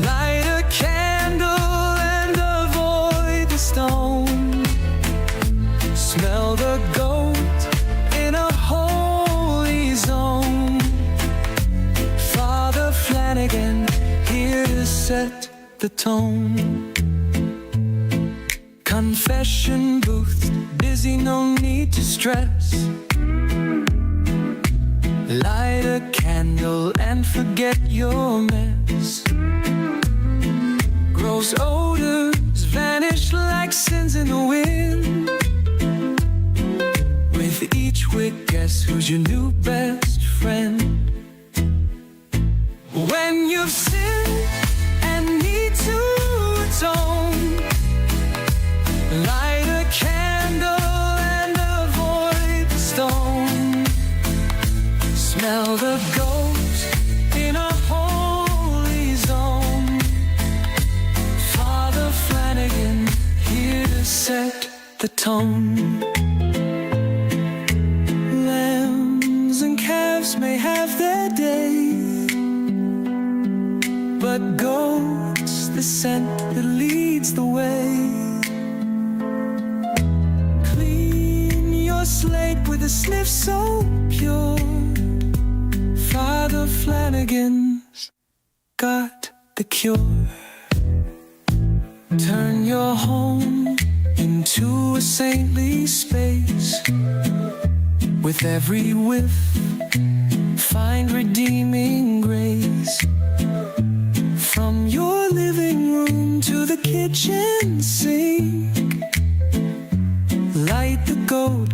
light a candle and avoid the stone. Smell the goat in a holy zone. Father Flanagan, here to set the tone. Confession booth, busy, no need to stress. Light a candle and forget your mess. Gross odors vanish like sins in the wind. With each wick, guess who's your new best friend? When you've sinned and need to atone, light a candle and avoid the stone. Smell the goat in a holy zone. Father Flanagan, here to set the tone. Lambs and calves may have their day, but goat's the scent that leads the way. Clean your slate with a sniff so pure. Father Flanagan's got the cure. Turn your home into a saintly space. With every whiff, find redeeming grace. From your living room to the kitchen sink, light the goat